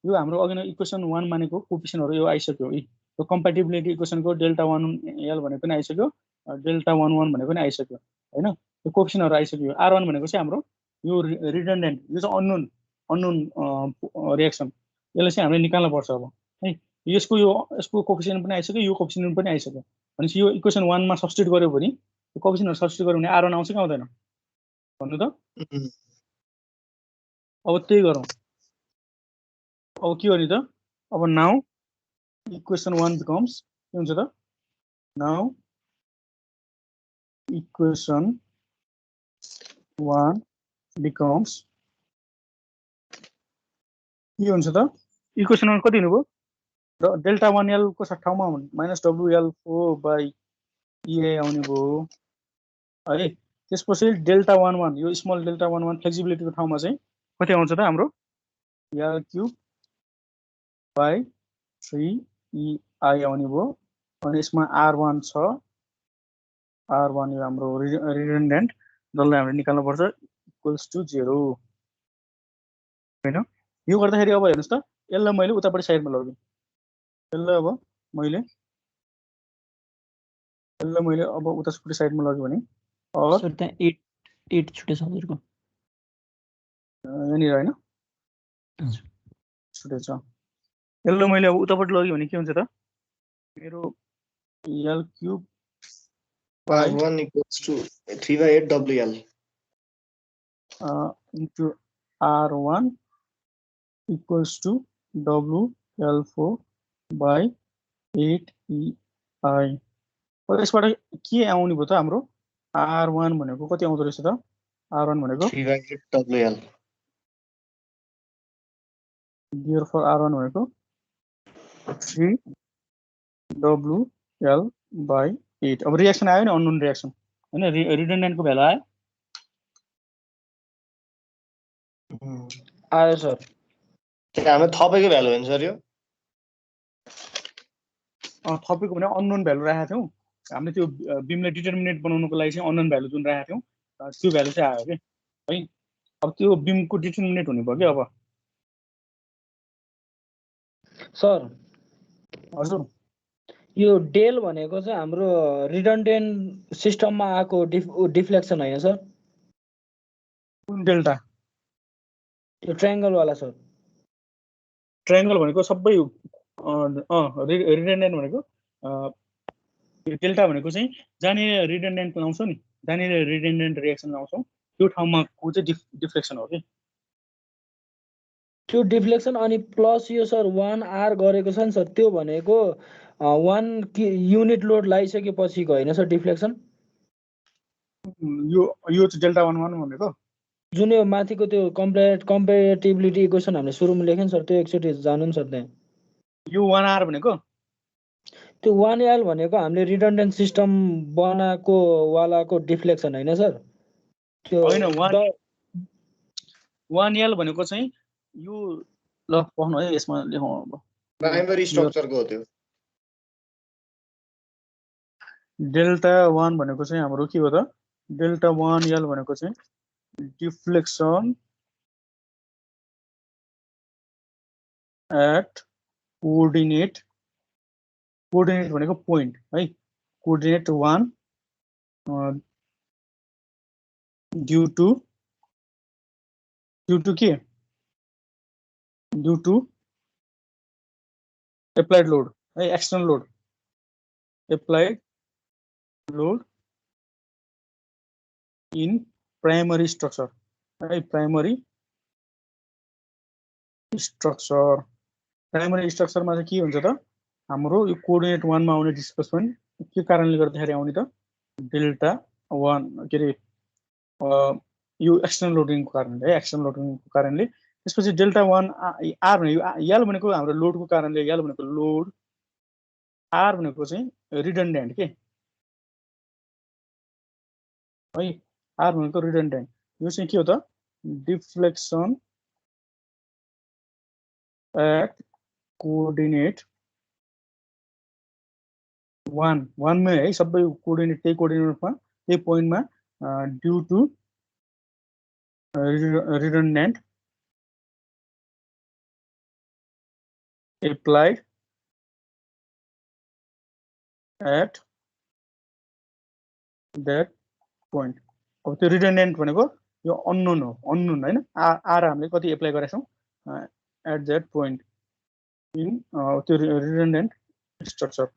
यो हाम्रो अघि नै इक्वेसन 1 मानेको कोएफिसिएन्टहरु यो आइसक्यो है यो कम्प्याटिबिलिटी इक्वेसनको डेल्टा 1L भनेको पनि आइसक्यो डेल्टा 11 भनेको पनि आइसक्यो हैन यो कोएफिसिएन्टहरु आइसक्यो R1 भनेको चाहिँ हाम्रो यो रिडन्डेन्ट यो चाहिँ अननोन रिएक्सन यसलाई चाहिँ हामीले निकाल्न पर्छ अब है यसको कोएफिसिएन्ट पनि आइसक्यो यो कोएफिसिएन्ट पनि आइसक्यो भनेपछि यो इक्वेसन 1 मा सब्स्टिट्युट गर्यो भने यो कोएफिसिएन्टहरु सब्स्टिट्युट गर्यो भने R1 आउँछ कि आउँदैन भन्नु त अब त्यही गरौँ अब के गर्ने त अब नाउ equation 1 becomes के हुन्छ त now equation 1 becomes के हुन्छ त इक्वेसन 1 कति हुनुभयो र डेल्टा 1L को ठाउँमा -WL4/EA आउने भयो है त्यसपछि डेल्टा 11 यो स्मल डेल्टा 11 फ्लेक्सिबिलिटी को ठाउँमा चाहिँ कति आउँछ त हाम्रो L क्यूब by 3ei आउने भयो अनि यसमा R1 छ R1 यो हाम्रो रिडन्डेन्ट जसलाई हामीले निकाल्नु पर्छ इक्वल्स टु 0 हैन यो गर्दाखेरि अब हेर्नुस् त यसलाई मैले उतापट्टि साइडमा लग्दिए यसलाई अब मैले अब उतापट्टि साइडमा लग्यो भने और सर त्यहाँ 8 छुटे छ हजुरको यहाँनिर हैन छुटे छ यसलाई मैले अब उतापट्टि लग्यो भने के हुन्छ त मेरो L cube by 1 equals to 3/8 WL into R1 equals to WL4/8EI अब यसबाट के आउने भयो त हाम्रो R1 भनेको कति आउँदो रहेछ त R1 भनेको 3/8 WL therefore R1 भनेको 3WL/8 अब रिएक्सन आयो नि अननोन रिएक्सन हैन रिडन्डेन्ट को भ्यालु आयो आयो सर हामीले थपेको भ्यालु हो नि सर यो थपेको भने अननोन भ्यालु राखेको थियौ हामीले त्यो बीमलाई डिटर्मिनेट बनाउनको लागि चाहिँ अननोन भ्यालु जुन राखेको थियौ त्यो भ्यालु चाहिँ आयो के है अब त्यो बीमको डिटर्मिनेट हुने भयो के अब सर हजुर यो डेल भनेको चाहिँ हाम्रो रिडन्डेन्ट सिस्टममा आएको डिफ्लेक्सन हैन सर कुन डेल्टा यो ट्रायंगल वाला सर ट्रायंगल भनेको सबै रिडन्डेन्ट भनेको डेल्टा भनेको चाहिँ जहाँनिर रिडन्डेन्ट लाउँछ नि जहाँनिर रिडन्डेन्ट रिएक्सन लाउँछौँ त्यो ठाउँमा को चाहिँ डिफ्लेक्सन हो के त्यो डिफ्लेक्सन अनि प्लस यो सर 1R गरेको छ नि सर त्यो भनेको 1 युनिट लोड लागिसकेपछिको हैन सर डिफ्लेक्सन यो चाहिँ डेल्टा 11 भनेको जुन यो माथिको त्यो कम्पेटिबिलिटी इक्वेसन हामीले सुरुमा लेख्यौं सर त्यो एकचोटी जानु नि सर त्यहाँ यो 1R भनेको त्यो 1L भनेको हामीले रिडन्डेन्ट सिस्टम बनाएको वालाको डिफ्लेक्सन हैन सर त्यो हैन 1L भनेको चाहिँ यो ल पढ्नु है यसमा लेखौँ अब प्राइमरी स्ट्रक्चरको हो त्यो डेल्टा 1 भनेको चाहिँ हाम्रो के हो त डेल्टा 1L भनेको चाहिँ डिफ्लेक्सन एट कोअर्डिनेट भनेको पोइन्ट है कोअर्डिनेट 1 ड्यू टु के ड्यू टु एप्लाइड लोड है external load applied load in primary structure है प्राइमरी स्ट्रक्चर प्राइमरी स्ट्रक्चरमा चाहिँ के हुन्छ त हाम्रो यो कोअर्डिनेट 1 मा आउने डिस्प्लेसमेन्ट के कारणले गर्दाखेरि आउने त डेल्टा 1 के रे यो एक्सटर्नल लोडिङको कारणले है एक्सटर्नल लोडिङको कारणले त्यसपछि डेल्टा 1 आर भने यल भनेको हाम्रो लोडको कारणले यल भनेको लोड आर भनेको चाहिँ रिडन्डेन्ट के है आर भनेको रिडन्डेन्ट यो चाहिँ के हो त डिफ्लेक्सन एट कोअर्डिनेट 1 मै है सबै कोअर्डिनेट त्यही कोअर्डिनेटमा त्यही पोइन्टमा due to redundant applied at that point अब त्यो redundant भनेको यो unknown हो unknown हैन आर हामीले कति apply गरेछौं at that point in त्यो redundant structure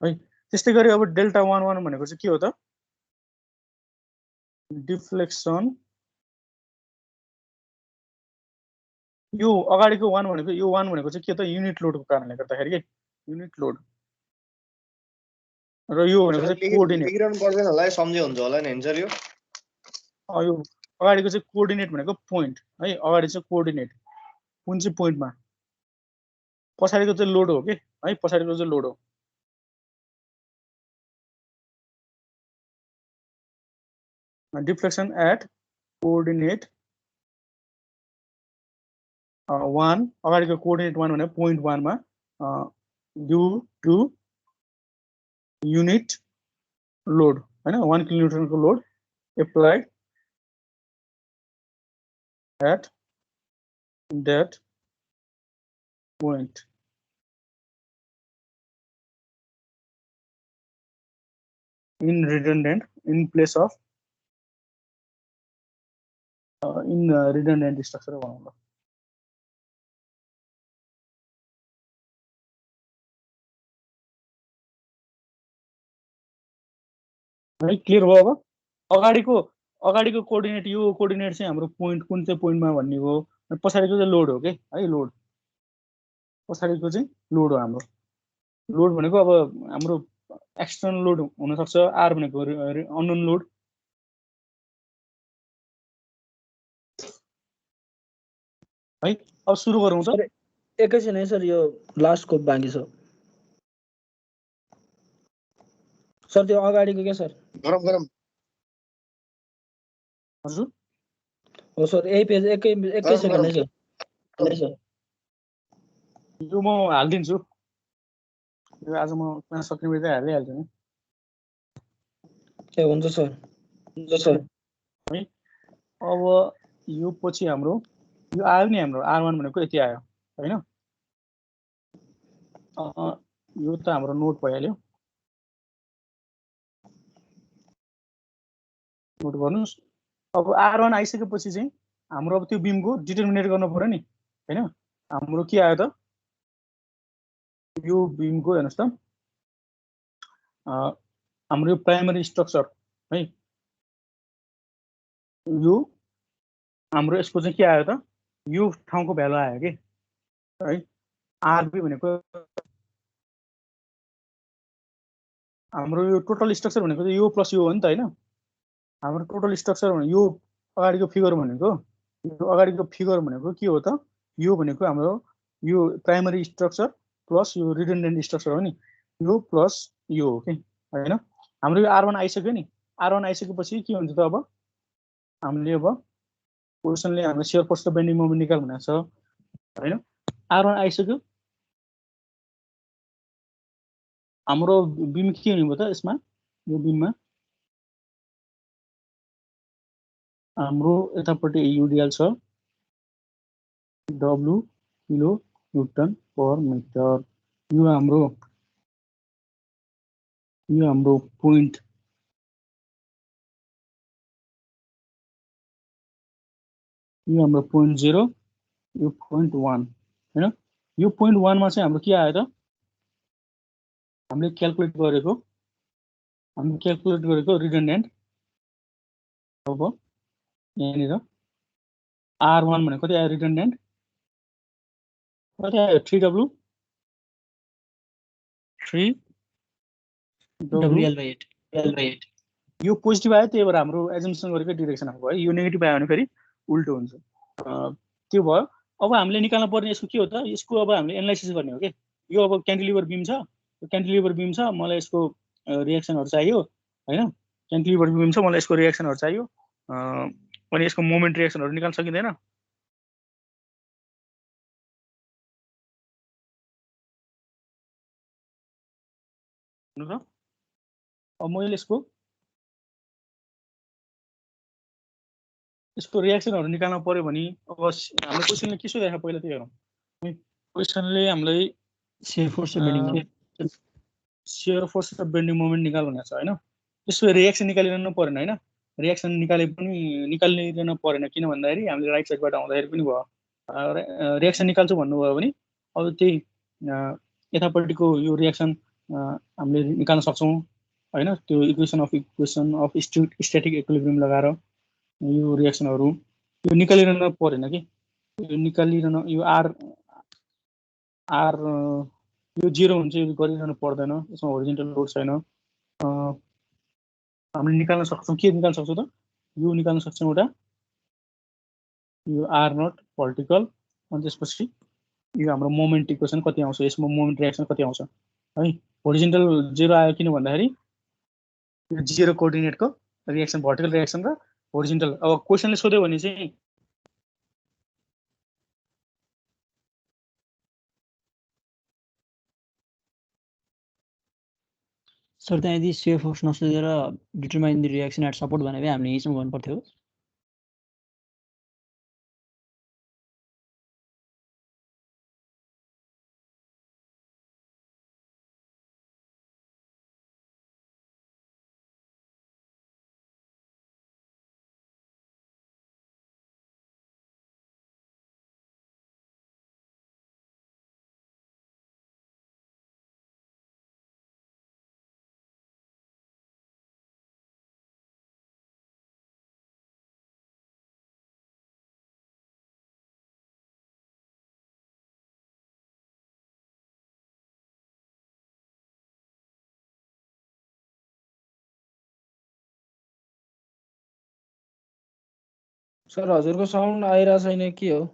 है त्यस्तै गरी अब डेल्टा 11 भनेको चाहिँ के हो त डिफ्लेक्सन यो अगाडिको 1 भनेको यो 1 भनेको चाहिँ के त युनिट लोडको कारणले गर्दाखेरि के युनिट लोड र यो भनेको चाहिँ कोअर्डिनेट लेखिरहनु पर्दैन होला सम्झे हुन्छ होला नि सर यो अगाडिको चाहिँ कोअर्डिनेट भनेको पोइन्ट है अगाडि चाहिँ कोअर्डिनेट कुन चाहिँ पोइन्टमा पछाडिको चाहिँ लोड हो के है पछाडिको चाहिँ लोड हो डिफ्लेक्सन एट कोअर्डिनेट 1 अगाडिको कोअर्डिनेट 1 भने पोइन्ट 1 मा ड्यू टु युनिट लोड हैन 1 किलोन्युटन को load applied at that point in redundant in place of in redundant structure बनाउँदा है क्लियर भयो अब अगाडिको कोअर्डिनेट यो कोअर्डिनेट चाहिँ हाम्रो पोइन्ट कुन चाहिँ पोइन्टमा भन्ने हो पछाडिको चाहिँ लोड हो के है लोड पछाडिको चाहिँ लोड हो हाम्रो लोड भनेको अब हाम्रो एक्सटर्नल लोड हुन सक्छ आर भनेको अननोन लोड है अब सुरु गरौँ त एकैछिन है सर यो लास्ट को बाँकी छ सर त्यो अगाडिको के सर गरम हजुर हो सर यही पेज एकै सेकेन्ड है सर यो म हाल्दिन्छु यो आज म क्लास सक्ने बित्तिकै हालिहाल्छु नि ए हुन्छ सर है अब यो पछि हाम्रो यो आयो नि हाम्रो R1 भनेको यति आयो हैन यो त हाम्रो नोट भइहाल्यो नोट गर्नुस् अब R1 आइसकेपछि चाहिँ हाम्रो अब त्यो बीमको डिटर्मिनेट गर्नु पर्यो नि हैन हाम्रो के आयो त यो बीमको हेर्नुस् त हाम्रो यो प्राइमरी स्ट्रक्चर है यो हाम्रो यसको चाहिँ के आयो त यो ठाउँको भ्यालु आयो के है आरबी भनेको हाम्रो यो टोटल स्ट्रक्चर भनेको चाहिँ यो प्लस यो हो नि त हैन हाम्रो टोटल स्ट्रक्चर भने यो अगाडिको फिगर भनेको यो अगाडिको फिगर भनेको के हो त यो भनेको हाम्रो यो प्राइमरी स्ट्रक्चर प्लस यो रिडन्डेन्ट स्ट्रक्चर हो नि यो प्लस यो हो के हैन हाम्रो यो R1 आइसक्यो नि R1 आइसकेपछि के हुन्छ त अब हामीले अब क्वेशनले हाम्रो शियर फोर्स र बेन्डिङ मोमेन्ट निकाल भनेको छ हैन R1 आइसक्यो हाम्रो बीम के हुने भयो त यसमा यो बीममा हाम्रो यतापट्टि युडिएल छ W kilo newton per metre यो हाम्रो पोइन्ट यो हाम्रो पोइन्ट 0 यो पोइन्ट 1 हैन यो पोइन्ट 1 मा चाहिँ हाम्रो के आयो त हामीले क्याल्कुलेट गरेको रिडन्डेन्ट अब यहाँनिर R1 भनेको कति आयो रिडन्डेन्ट कति आयो 3W 3W WL/8 यो पोजिटिभ आयो त्यही भएर हाम्रो एजम्सन गरेको डिरेक्सन हो है। यो नेगेटिभ आयो भने फेरि उल्टो हुन्छ। त्यो भयो। अब हामीले निकाल्न पर्ने यसको के हो त यसको अब हामीले एनालाइसिस गर्ने हो के। यो अब क्यान्टिलिभर बिम छ मलाई यसको रिएक्सनहरु चाहियो हैन। क्यान्टिलिभर बिम छ मलाई यसको रिएक्सनहरु चाहियो अनि यसको मोमेन्ट रिएक्सनहरु निकाल्न सकिँदैन। हेर्नु त अब मैले यसको रिएक्सनहरु निकाल्न पर्यो भने अब हाम्रो क्वेशनले के सोधेको पहिला त्यो हेरौँ। क्वेशनले हामीलाई शियर फोर्स र बेन्डिङ मोमेन्ट निकाल भनेको छ हैन। त्यसको रिएक्सन निकालिरहनु पर्दैन हैन। रिएक्सन निकाले पनि निकाल्न पर्दैन किन भन्दाखेरि हामीले राइट साइडबाट आउँदाखेरि पनि भयो। रिएक्सन निकाल्छु भन्नुभयो भने अब त्यही यतापट्टिको यो रिएक्सन हामीले निकाल्न सक्छौं हैन। त्यो इक्वेसन अफ स्ट्याटिक इक्विलिब्रियम लगाएर यो रिएक्सनहरु यो निकालिरहन पर्दैन कि यो निकालिरहन यो आर यो 0 हुन्छ यो गरिरहनु पर्दैन। यसमा होरिजोन्टल लोड छैन। हामीले निकाल्न सक्छौं के निकाल्न सक्छौं त यो निकाल्न सक्छौं एउटा यो r0 भर्टिकल अनि त्यसपछि यो हाम्रो मोमेन्ट इक्वेसन कति आउँछ यसमा मोमेन्ट रिएक्सन कति आउँछ है। होरिजोन्टल 0 आयो किन भन्दाखेरि यो 0 कोअर्डिनेटको रिएक्सन भर्टिकल रिएक्सन र होरिजोन्टल। अब क्वेशनले सोध्यो भने चाहिँ सर त्यहाँ यदि शियर फोर्स नसोधेर determine the reaction at support भने भए हामीले यसमा गर्नु पर्थ्यो। सर हजुरको साउन्ड आइरा छैन के हो?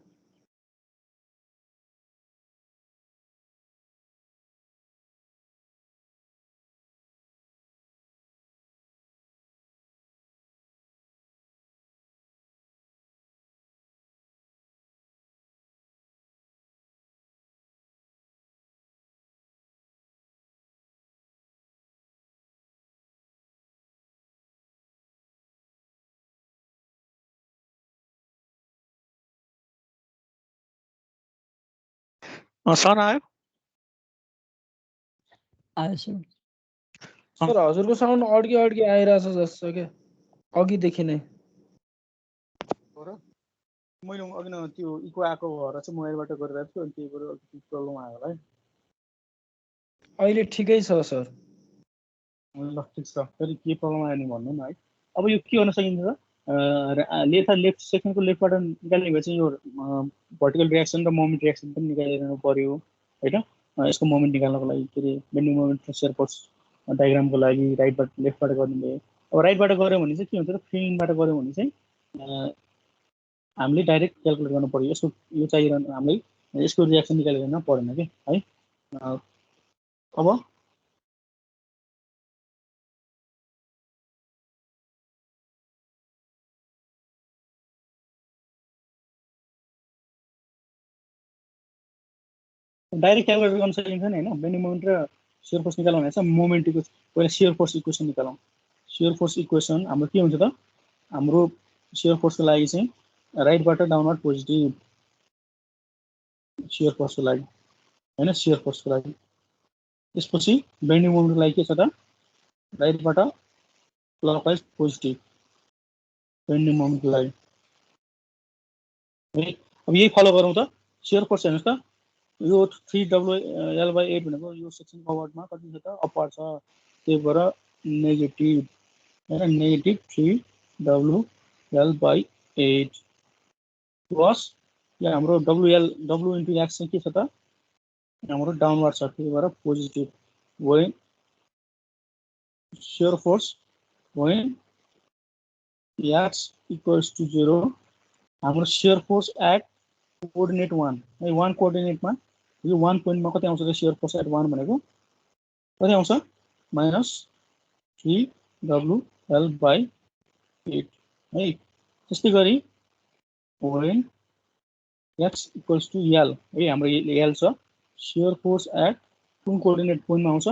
सर आयो सर। सर हजुरको साउन्ड अड्की आइरहेछ जस्तो के अघिदेखि नै। मैले अघि न त्यो इको आएको भएर चाहिँ मोबाइलबाट गरिरहेको छु अनि त्यही भएर प्रब्लम आयो होला है। अहिले ठिकै छ सर। ल ठिक छ फेरि के प्रब्लम आयो नि भन्नु न है। अब यो के गर्न सकिन्छ त लेफ्ट सेक्सनको लेफ्टबाट निकाल्ने भए चाहिँ यो भर्टिकल रिएक्सन र मोमेन्ट रिएक्सन पनि निकालिरहनु पर्यो हैन। यसको मोमेन्ट निकाल्नको लागि के अरे बेन्डिङ मोमेन्ट र शियर फोर्स डायग्रामको लागि राइटबाट लेफ्टबाट गर्ने भए अब राइटबाट गऱ्यो भने चाहिँ के हुन्छ त फ्रीबाट गऱ्यो भने चाहिँ हामीले डाइरेक्ट क्याल्कुलेट गर्नु पर्यो। यसको यो चाहिरहनु हामीले यसको रिएक्सन निकालिरहनु पर्दैन कि है। अब डाइरेक्ट क्याल्कुलेट गर्न सकिन्छ नि हैन। बेन्डिङ मोमेन्ट र शियर फोर्स निकाल्नु भनेको छ मोमेन्ट इक्वेसन। पहिला शियर फोर्स इक्वेसन निकालौँ। शियर फोर्स इक्वेसन हाम्रो के हुन्छ त हाम्रो शियर फोर्सको लागि चाहिँ राइटबाट डाउनवर्ड पोजिटिभ शियर फोर्सको लागि हैन शियर फोर्सको लागि। त्यसपछि बेन्डिङ मोमेन्टको लागि के छ त राइटबाट क्लकवाइज पोजिटिभ बेन्डिङ मोमेन्टको लागि। अब यही फलो गरौँ त। शियर फोर्स हेर्नुस् त यो 3WL/8 भनेको यो सेक्सन कभर्डमा कति छ त अपार छ, त्यही भएर नेगेटिभ हैन, नेगेटिभ 3WL/8 प्लस यहाँ हाम्रो W इन्टु एक्स चाहिँ के छ त हाम्रो डाउनवर्ड छ, त्यही भएर positive when shear force when x equals to 0 हाम्रो shear force at कोअर्डिनेट 1 है, 1 कोअर्डिनेटमा यो 1 पोइन्टमा कति आउँछ त shear force at 1 भनेको कति आउँछ -3WL/8 है। त्यस्तै गरी when x equals to L है, हाम्रो L छ, shear force at कुन कोअर्डिनेट पोइन्टमा आउँछ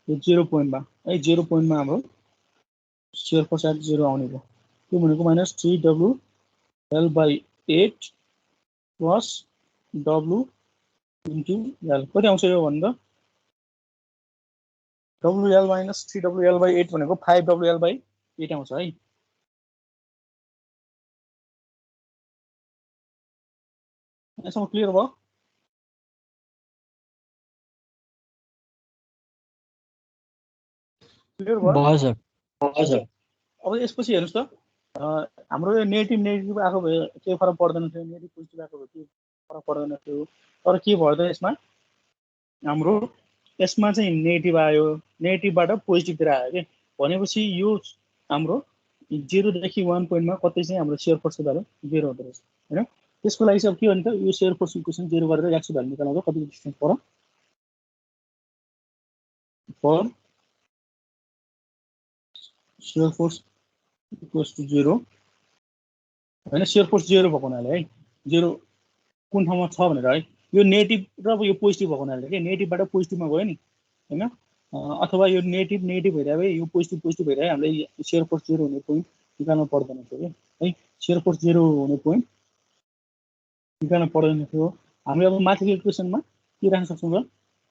यो 0 पोइन्टमा है, 0 पोइन्टमा हाम्रो shear force at 0 आउने भयो, त्यो भनेको -3WL/8 plus W into L कति आउँछ यो भन्दा WL - 3WL/8 भनेको 5WL/8 आउँछ है। यसमा क्लियर भयो? क्लियर भयो सर। अब यसपछि हेर्नुस् त हाम्रो यो नेगेटिभ आएको भए केही फरक पर्दैन थियो, नेगेटिभ पोजिटिभ आएको भए केही फरक पर्दैन थियो, तर के भयो त हाम्रो यसमा चाहिँ नेगेटिभ आयो, नेगेटिभबाट पोजिटिभतिर आयो के भनेपछि यो हाम्रो 0 देखि 1 पोइन्टमा कतै चाहिँ हाम्रो shear force को भ्यालु 0 हुँदो रहेछ हैन। त्यसको लागि चाहिँ अब के गर्ने त यो shear force इक्वेसन 0 गरेर x को भ्यालु निकाल्दा कति डिस्टेन्स पर्यो for shear force equals to 0 हैन, shear force 0 भएको हुनाले है, 0 कुन ठाउँमा छ भनेर है, यो नेगेटिभ र यो पोजिटिभ भएको हुनाले के नेगेटिभबाट पोजिटिभमा गयो नि हैन, अथवा यो नेगेटिभ भइरह्यो भए यो पोजिटिभ भइरह्यो हामीले shear force 0 हुने पोइन्ट निकाल्नु पर्दैन थियो के है, shear force 0 हुने पोइन्ट निकाल्नु पर्दैन थियो। हामीले अब माथिको इक्वेसनमा के राख्न सक्छौँ त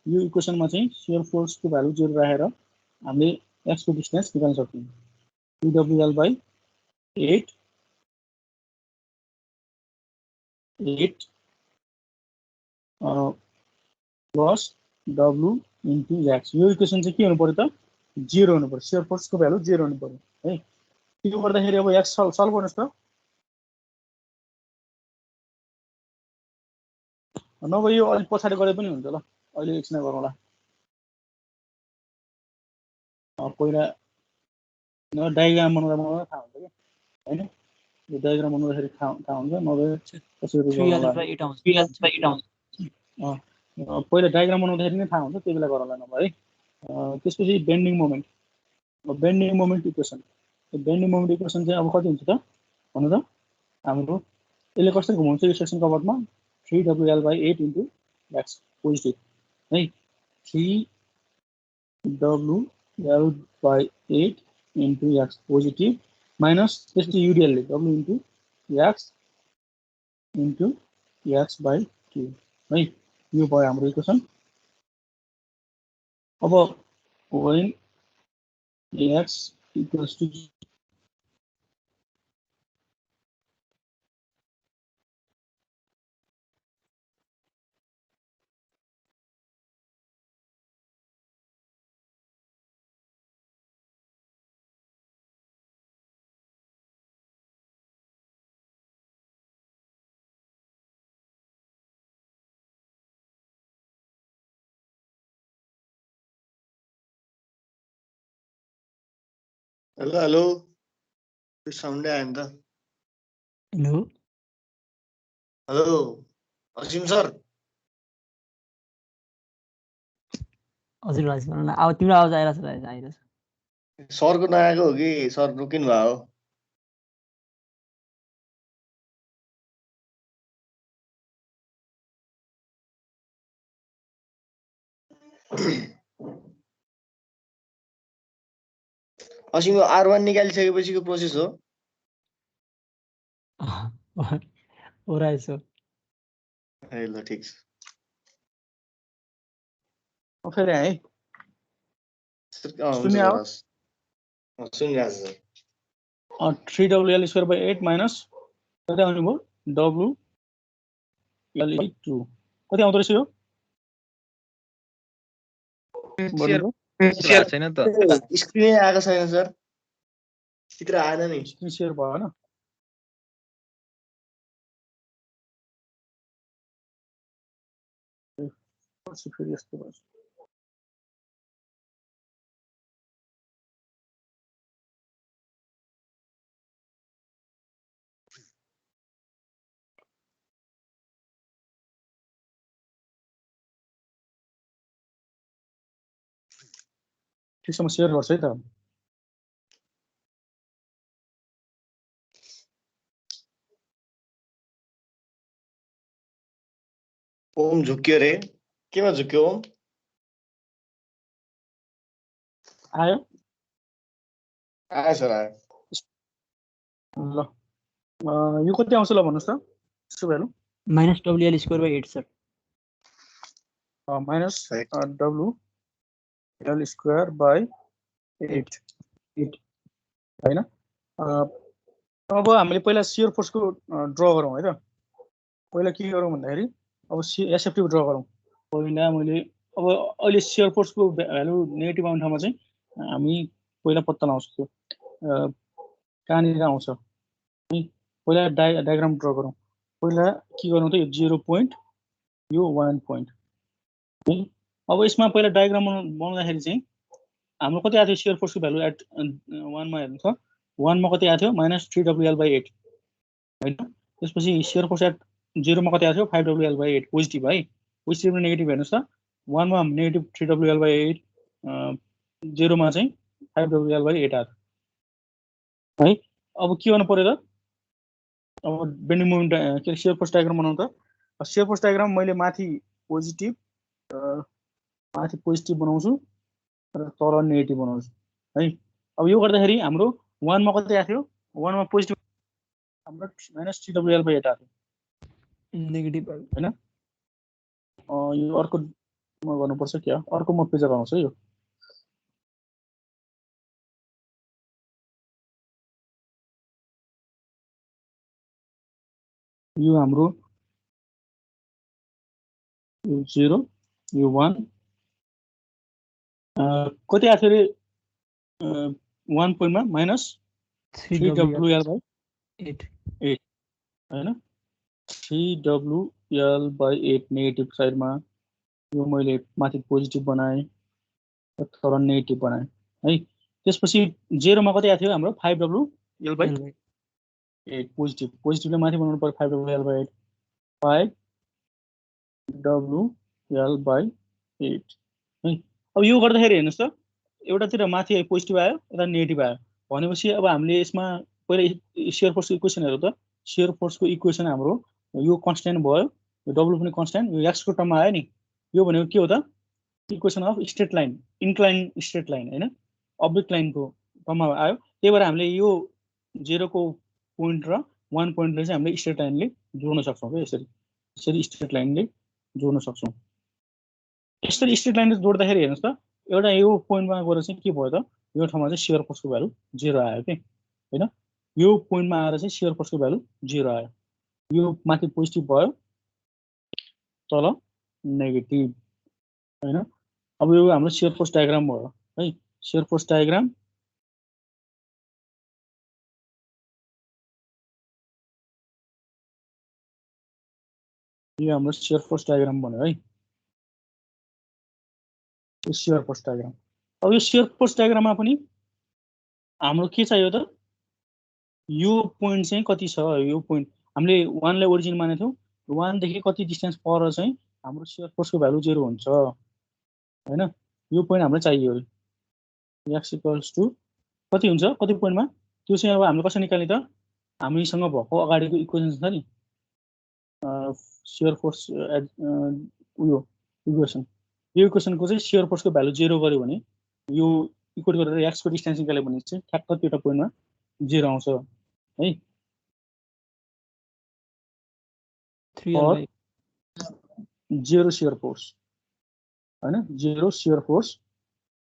यो इक्वेसनमा चाहिँ shear force को भ्यालु 0 राखेर हामीले x को डिस्टेन्स निकाल्न सक्छौँ 3WL/8 plus W into x, यो इक्वेसन चाहिँ के हुनु पर्यो त 0 हुनु पर्यो, shear force को भ्यालु 0 हुनु पर्यो है। त्यो गर्दाखेरि अब x सल्भ गर्नुस् त, नभए यो अलि पछाडी गरे पनि हुन्छ ल, अहिले एकछिन गरौँला। पहिला डायग्राम बनाउँदा थाहा हुन्छ के हैन, यो डायग्राम बनाउँदाखेरि थाहा हुन्छ, नभए कसरी गरौँला पहिला डायग्राम बनाउँदाखेरि नै थाहा हुन्छ, त्यही बेला गरौँला नभए है। त्यसपछि bending moment equation, bending moment equation चाहिँ अब कति हुन्छ त भन्नु त हाम्रो यसले कसरी घुमाउँछ यो सेक्सन कभर्डमा 3WL/8 इन्टु एक्स पोजिटिभ है, 3WL/8 into x positive minus त्यसपछि युडिएलले W इन्टु x/2 है, यो भयो हाम्रो इक्वेसन। अब when x equals to hello साउन्डै आयो नि त। Hello Asim sir. हजुर अब तिम्रो आवाज आइरहेछ। सरको नआएको हो कि सर रोकिनु भयो? असिम R1 निकालिसकेपछिको प्रोसेस हो? हो रहेछ। ए ल ठिक छ। फेरि है सुनिरहेको छ। 3WL/8 माइनस कति आउने भयो W L/2 कति आउँदो रहेछ यो भन्नु सेयर छैन त स्क्रिनै आएको छैन सर चित्र आएन नि स्क्रिन सेयर भएन फेरि यस्तो भयो ठिक छ म सेयर गर्छु है त ओम झुक्यो रे केमा झुक्यो ओम आयो आयो सर आयो ल यो कति आउँछ ल भन्नुहोस् त यसो value -WL square by 8 sir minus WL square by 8 होइन अब हामीले पहिला सियर फोर्सको ड्र गरौँ है त पहिला के गरौँ भन्दाखेरि अब एसएफटी ड्र गरौँ पहिला मैले अब अहिले सियर फोर्सको भ्यालु नेगेटिभ आउने ठाउँमा चाहिँ हामी पहिला पत्ता लगाउँछौँ त्यो कहाँनिर आउँछ है पहिला डायग्राम ड्र गरौँ पहिला के गर्नु त यो 0 पोइन्ट यो 1 पोइन्ट है अब यसमा पहिला डायग्राम बनाउँदाखेरि चाहिँ हाम्रो कति आएको थियो सियर फोर्सको भ्यालु एट 1 मा हेर्नु त 1 मा कति आएको थियो -3WL/8 होइन त्यसपछि सियर फोर्स एट 0 मा कति आएको थियो 5WL/8 पोजिटिभ है पोजिटिभ र नेगेटिभ हेर्नुहोस् त 1 मा नेगेटिभ 3WL/8 0 मा चाहिँ 5WL/8 आएको है अब के गर्नु पर्यो त अब बेन्डिङ मोमेन्ट के सियर फोर्स डायग्राम बनाउनु त सियर फोर्स डायग्राम मैले माथि पोजिटिभ बनाउँछु र तल नेगेटिभ बनाउँछु है अब यो गर्दाखेरि हाम्रो 1 मा कति आएको थियो 1 मा पोजिटिभ हाम्रो -3WL/8 आएको नेगेटिभ हैन यो अर्को म गर्नुपर्छ क्या अर्को म पेज लगाउँछु है यो हाम्रो यो 0 यो 1 कति आएको थियो रे 1 पोइन्टमा -3WL/8 हैन 3WL/8 नेगेटिभ साइडमा यो मैले माथि पोजिटिभ बनाएँ तर नेगेटिभ बनाएँ है त्यसपछि 0 मा कति आएको थियो हाम्रो 5WL/8 पोजिटिभले माथि बनाउनु पर्यो 5WL/8 5WL/8 है अब यो गर्दाखेरि हेर्नुहोस् त एउटातिर माथि पोजिटिभ आयो यता नेगेटिभ आयो भनेपछि अब हामीले यसमा पहिला सियर फोर्सको इक्वेसन हेरौँ त सियर फोर्सको इक्वेसन हाम्रो यो कन्स्ट्यान्ट भयो यो डब्लु पनि कन्स्ट्यान्ट यो एक्सको टर्ममा आयो नि यो भनेको के हो त equation of straight line incline straight line होइन अब्लिक लाइनको टर्ममा आयो त्यही भएर हामीले यो 0 को पोइन्ट र 1 पोइन्टले चाहिँ हामीले स्ट्रेट लाइनले जोड्न सक्छौँ क्या यसरी स्ट्रेट लाइनले जोड्न सक्छौँ यसरी स्ट्रेट लाइनले जोड्दाखेरि हेर्नुहोस् त एउटा यो पोइन्टमा गएर चाहिँ के भयो त यो ठाउँमा चाहिँ सियर फोर्सको भ्यालु 0 आयो कि होइन यो पोइन्टमा आएर चाहिँ सियर फोर्सको भ्यालु 0 आयो यो माथि पोजिटिभ भयो तल नेगेटिभ होइन अब यो हाम्रो सियर फोर्स डायग्राम भयो है सियर फोर्स डायग्राम यो हाम्रो सियर फोर्स डायग्राम बन्यो है यो सियर फोर्स डायग्राम अब यो सियर फोर्स डायग्राममा पनि हाम्रो के चाहियो त यो पोइन्ट चाहिँ कति छ यो पोइन्ट हामीले 1 लाई ओरिजिन मानेको थियौँ 1 देखि कति डिस्टेन्स पर चाहिँ हाम्रो सियर फोर्सको भ्यालु 0 हुन्छ हैन यो पोइन्ट हामीलाई चाहियो x = कति हुन्छ कति पोइन्टमा त्यो चाहिँ अब हामीले कसरी निकाल्ने त हामीसँग भएको अगाडिको इक्वेसन छ नि सियर फोर्स उयो इक्वेसन यो इक्वेसनको चाहिँ सियर फोर्सको भ्यालु 0 गर्यो भने यो इक्वल गरेर x को डिस्टेन्स निकाल्यो भने चाहिँ ठ्याक्क त्यो पोइन्टमा 0 आउँछ है 0 सियर फोर्स हैन 0 सियर फोर्स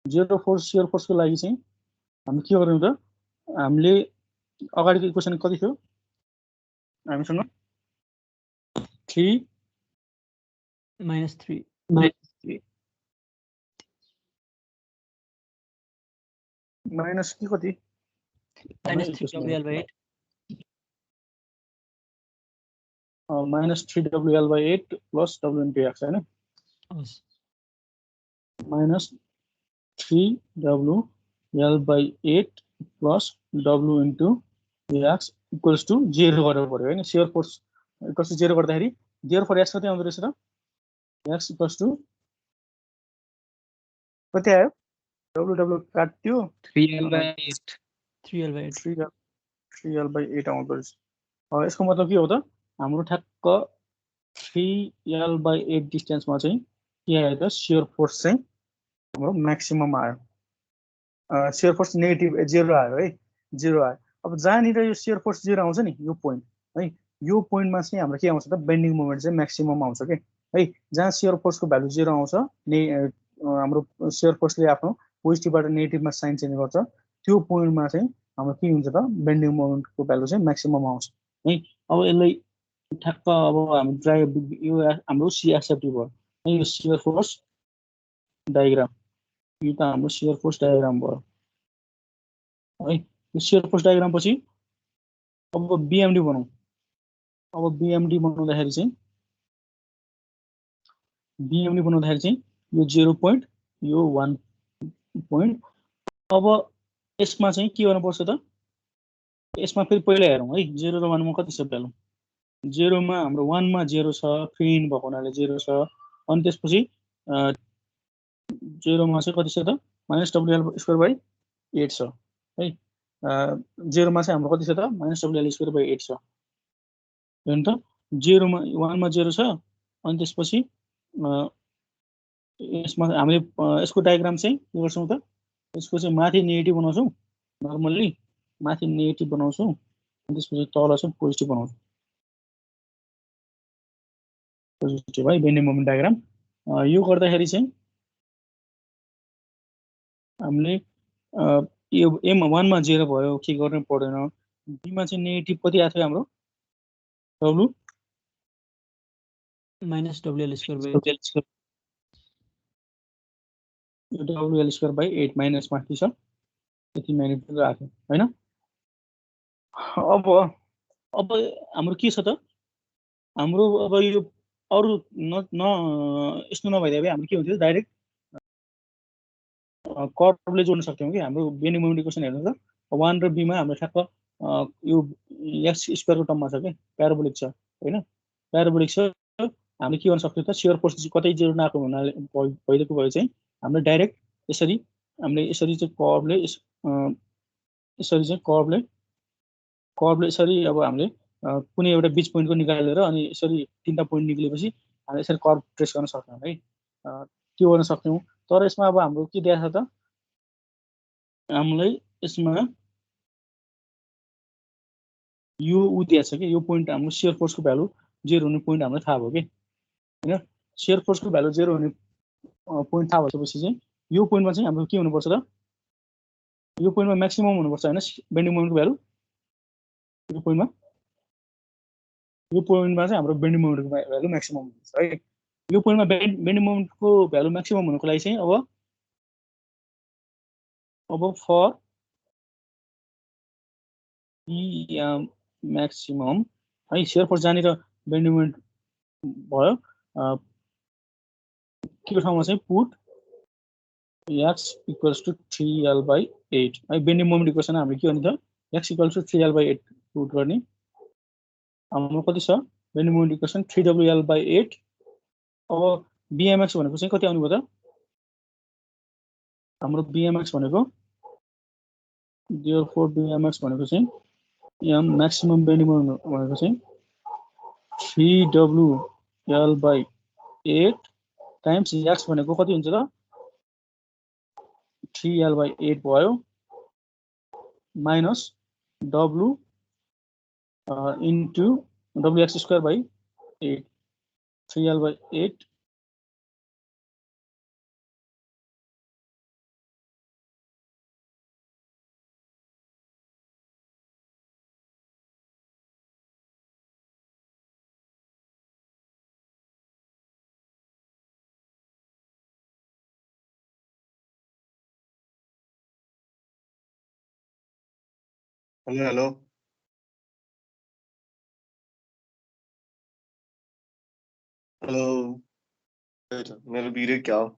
0 सियर फोर्सको लागि चाहिँ हामी के गर्नु त हामीले अगाडिको इक्वेसन कति थियो हामीसँग 3 -3 माइनस के कति minus 3WL/8 minus 3WL/8 plus W into x होइन minus 3WL/8 plus W into x equals to 0 गरेर पऱ्यो होइन सियर फोर्स इक्वल्स टु 0 गर्दाखेरि देयर फर एक्स कति आउँदो रहेछ त एक्स इक्वल्स टु कति आयो W काट्यो 3L/8 3L/8 आउँदो रहेछ यसको मतलब के हो त हाम्रो ठ्याक्क 3L/8 डिस्टेन्समा चाहिँ के आयो त सियर फोर्स चाहिँ हाम्रो म्याक्सिमम आयो सियर फोर्स नेगेटिभ 0 आयो है 0 आयो अब जहाँनिर यो सियर फोर्स 0 आउँछ नि यो पोइन्ट है यो पोइन्टमा चाहिँ हाम्रो के आउँछ त बेन्डिङ मोमेन्ट चाहिँ म्याक्सिमम आउँछ के है जहाँ सियर फोर्सको भ्यालु 0 आउँछ हाम्रो सियर फोर्सले आफ्नो पोजिटिभबाट नेगेटिभमा साइन चेन्ज गर्छ त्यो पोइन्टमा चाहिँ हाम्रो के हुन्छ त बेन्डिङ मोमेन्टको भ्यालु चाहिँ म्याक्सिमम आउँछ है अब यसलाई ठ्याक्क अब हामी ड्राइभ यो हाम्रो सिएसएफटी भयो है यो सियर फोर्स डायग्राम यो त हाम्रो सियर फोर्स डायग्राम भयो है यो सियर फोर्स डायग्राम पछि अब बिएमडी बनाऊ अब बिएमडी बनाउँदाखेरि चाहिँ यो 0 पोइन्ट यो 1 पोइन्ट अब यसमा चाहिँ के गर्नुपर्छ त यसमा फेरि पहिला हेरौँ है 0 र 1 मा कति छ भ्यालु 0 मा हाम्रो 1 मा 0 छ फ्री इन भएको हुनाले 0 छ अनि त्यसपछि 0 मा चाहिँ कति छ त -WL²/8 छ है 0 मा चाहिँ हाम्रो कति छ त -WL²/8 छ हेर्नु त 0 मा 1 मा 0 छ अनि त्यसपछि यसमा हामीले यसको डायग्राम चाहिँ के गर्छौँ त यसको चाहिँ माथि नेगेटिभ बनाउँछौँ नर्मल्ली माथि नेगेटिभ बनाउँछौँ अनि त्यसपछि तल चाहिँ पोजिटिभ बनाउँछौँ पोजिटिभ है बेन्डिङ मोमेन्ट डायग्राम यो गर्दाखेरि चाहिँ हामीले यो एम 1 मा 0 भयो के गर्नु पर्दैन बीमा चाहिँ नेगेटिभ कति आएको थियो हाम्रो W -WL²/8 WL²/8 माइनस माथि छ त्यति म्याग्निट्युड आएको होइन अब हाम्रो के छ त हाम्रो अब यो अरू यस्तो नभइदिए हाम्रो के हुन्थ्यो डाइरेक्ट कर्वले जोड्न सक्थ्यौँ कि हाम्रो बेन्डिङ मोमेन्ट इक्वेसन हेर्नु त 1 र b मा हाम्रो ठ्याक्क यो एक्स स्क्वायरको टर्ममा छ के प्याराबोलिक छ होइन प्याराबोलिक छ हामीले के गर्न सक्थ्यौँ त सियर फोर्स कतै 0 नआएको हुनाले भइदिएको भए चाहिँ हामीले डाइरेक्ट यसरी हामीले यसरी चाहिँ कर्वले यसरी अब हामीले कुनै एउटा बिच पोइन्टको निकालेर अनि यसरी तीनटा पोइन्ट निक्लेपछि हामीले यसरी कर्व ट्रेस गर्न सक्छौँ है त्यो गर्न सक्छौँ तर यसमा अब हाम्रो के दिएको छ त हामीलाई यसमा यो उ दिएको छ कि यो पोइन्ट हाम्रो सियर फोर्सको भ्यालु 0 हुने पोइन्ट हामीलाई थाहा भयो कि होइन सियर फोर्सको भ्यालु 0 हुने पोइन्ट थाहा भएपछि चाहिँ यो पोइन्टमा चाहिँ हाम्रो के हुनुपर्छ त यो पोइन्टमा म्याक्सिमम हुनुपर्छ होइन बेन्डिङ मोमेन्टको भ्यालु यो पोइन्टमा चाहिँ हाम्रो बेन्डिङ मोमेन्टको भ्यालु म्याक्सिमम हुन्छ है यो पोइन्टमा बेन्डिङ मोमेन्टको भ्यालु म्याक्सिमम हुनको लागि चाहिँ अब फर म्याक्सिमम है सियर फोर्स जहाँनिर बेन्डिङ मोमेन्ट भयो त्यो ठाउँमा चाहिँ put x equals to 3L/8 है बेन्डिङ मोमेन्ट इक्वेसन हामीले के गर्ने त x equals to 3L/8 put गर्ने हाम्रो कति छ बेन्डिङ मोमेन्ट इक्वेसन 3WL/8 अब BMX भनेको चाहिँ कति आउनु भयो त हाम्रो BMX भनेको therefore BMX भनेको चाहिँ m म्याक्सिमम बेन्डिङ मोमेन्ट भनेको चाहिँ 3WL/8 टाइम्स x भनेको कति हुन्छ त 3L/8 भयो minus W into WX²/8 3L/8 hello hello hello मेरो भिडियो क्या हो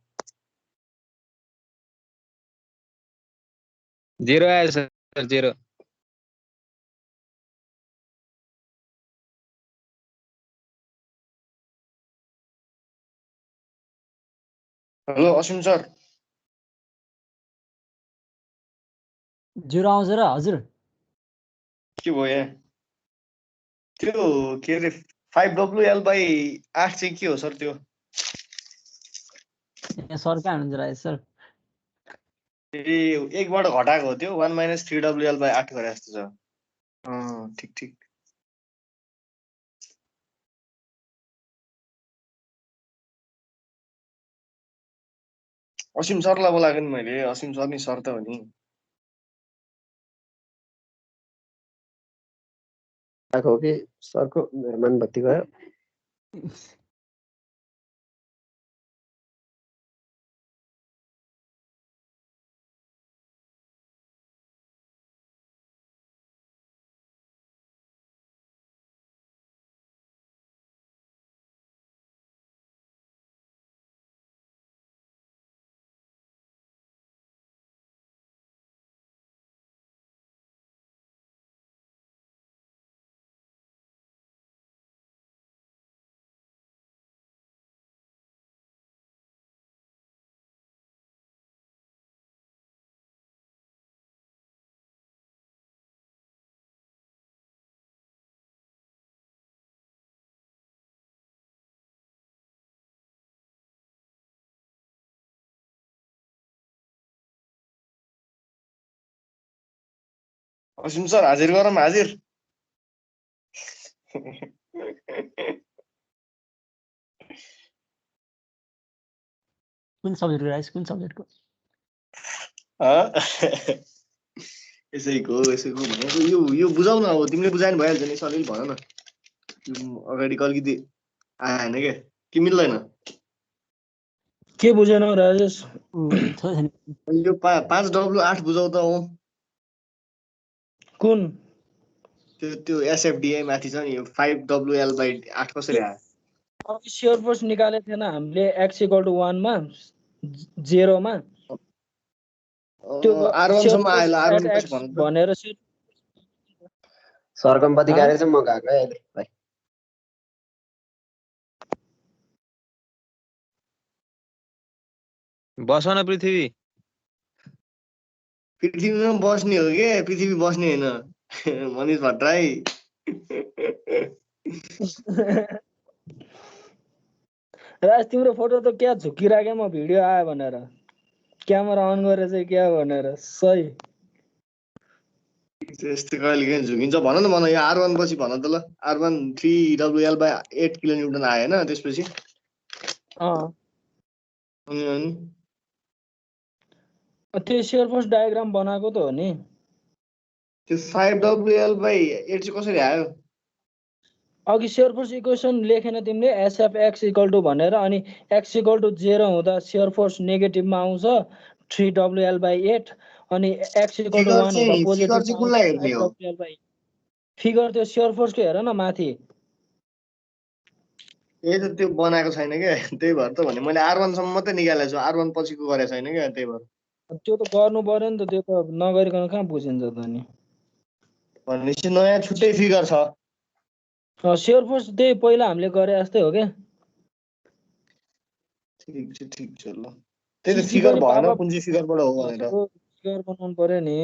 0 आयो सर 0 हेलो असिम सर 0 आउँछ र हजुर के भयो यहाँ त्यो के अरे 5WL/8 चाहिँ के हो सर त्यो यहाँ सर कहाँ हुनुहुन्छ राजेश सर ए एकबाट घटाएको हो त्यो 1 - 3WL/8 गरे जस्तो छ ठिक ठिक असिम सरलाई बोलाएको नि मैले असिम सर नि सर त हो नि हो कि सरको मेहमान बत्ती गयो असिम सर हाजिर गरौँ हाजिर कुन सब्जेक्टको राजेश कुन सब्जेक्टको यसैको भनेको यो बुझाउन अब तिमीले बुझायो भने भइहाल्छ नि सरले भन न अगाडि अलिकति आएन क्या कि मिल्दैन के बुझेन राजेश छ नि यो 5W8 बुझाउ त हो कुन त्यो SFDI माथि छ नि यो 5WL/8 कसरी आयो स्योर फोर्स निकालेको थिएन हामीले x = 1 मा 0 मा त्यो R1 shear सम्म force आयो at R1 पछि x भन्नु त भनेर सरको बत्ती गाडी चाहिँ म गएको है अहिले भाइ बस न पृथ्वी पृथ्वीमा बस्ने हो के पृथ्वी बस्ने होइन मनिष भट्टराई राज तिम्रो फोटो त क्या झुकिराख्यो म भिडियो आयो भनेर क्यामेरा अन गरेर चाहिँ क्या भनेर सही त्यस्तो कहिले काहीँ झुकिन्छ भन न यो R1 पछि भन त ल R1 3WL/8 किलोन्युटन आयो होइन त्यसपछि अनि त्यो शेयर फोर्स डायग्राम बनाएको त हो नि त्यो 5WL/8 चाहिँ कसरी आयो अघि शेयर फोर्स इक्वेसन लेखेन तिमीले SFX = भनेर अनि x = 0 हुँदा शेयर फोर्स नेगेटिभमा आउँछ 3WL/8 अनि x = 1 हुँदा पोजिटिभमा कुनलाई आउँछ हेर्ने हो 5WL/8 फिगर त्यो शेयर फोर्सको हेर न माथि त त्यो बनाएको छैन क्या त्यही भएर त भने मैले R1 सम्म मात्रै निकालेको छु R1 पछिको गरेको छैन क्या त्यही भएर त्यो त गर्नु पर्यो नि त त्यो त नगरिकन कहाँ बुझिन्छ त नि भनेपछि नयाँ छुट्टै फिगर छ शेयर फोर्स त्यही पहिला हामीले गरे जस्तै हो क्या ठिक छ ल त्यही त फिगर भएन कुन चाहिँ फिगरबाट हो भनेर फिगर बनाउनु पर्यो नि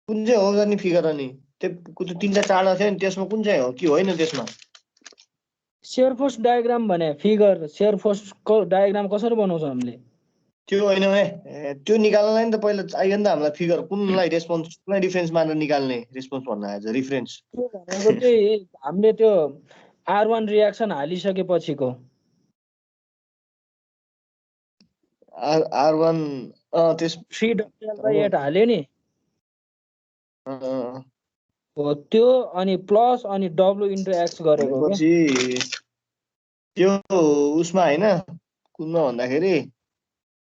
कुन चाहिँ हो नि फिगर अनि त्यो तीनटा चाडा थियो नि त्यसमा कुन चाहिँ हो कि होइन त्यसमा शेयर फोर्स डायग्राम भने फिगर शेयर फोर्सको डायग्राम कसरी बनाउँछ हामीले त्यो होइन त्यो निकाल्नलाई नि त पहिला चाहियो नि त हामीलाई फिगर कुनलाई रेस्पोन्स कुनलाई डिफरेन्स मानेर निकाल्ने रेस्पोन्स भन्न आएछ रिफरेन्स त्यो भनेको चाहिँ हामीले त्यो R1 रियाक्सन हालिसकेपछिको R1 त्यस 3WL/8 हाल्यो नि हो त्यो अनि प्लस अनि W * X गरेको पछि त्यो उसमा होइन कुनमा भन्दाखेरि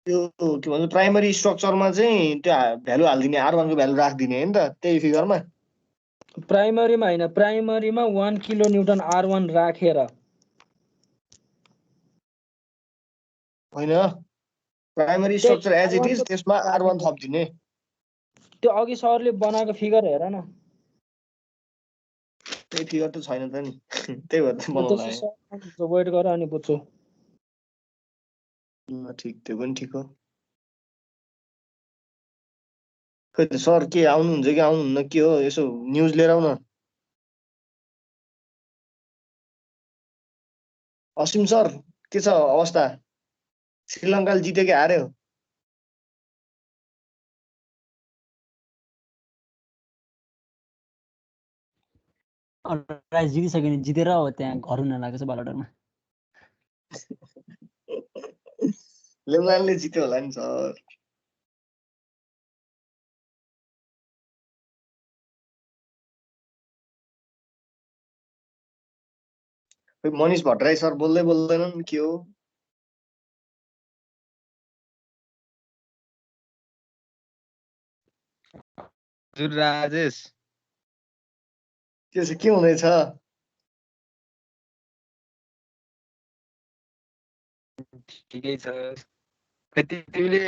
त्यो के भन्छ प्राइमरी स्ट्रक्चरमा चाहिँ त्यो भ्यालु हालिदिने R1 को भ्यालु राखिदिने होइन त त्यही फिगरमा प्राइमरीमा होइन, प्राइमरीमा 1 किलो न्युटन R1 राखेर। होइन प्राइमरी त्यही structure as it R1 is को त्यसमा R1 राखेको। थपिदिने त्यो अघि सरले बनाएको फिगर हेर न। त्यही फिगर त छैन त नि त्यही भएर त बनाउन त्यसो आयो सर वेट गर अनि बुझ्छु। ठिक त्यो पनि ठिक हो खै त सर के आउनुहुन्छ कि आउनुहुन्न के हो यसो न्युज लिएर आउन असिम सर के छ अवस्था श्रीलङ्काले जित्यो कि हार्यो प्राइज जितिसक्यो नि, जितेर अब त्यहाँ घर हुन लागेको छ बालुवाटारमा। लेम्लानले जित्यो होला नि सर खै मनिष भट्टराई सर बोल्दै बोल्दैनन् के हो हजुर राजेश के छ के हुँदैछ ठिकै छ खै तिमीले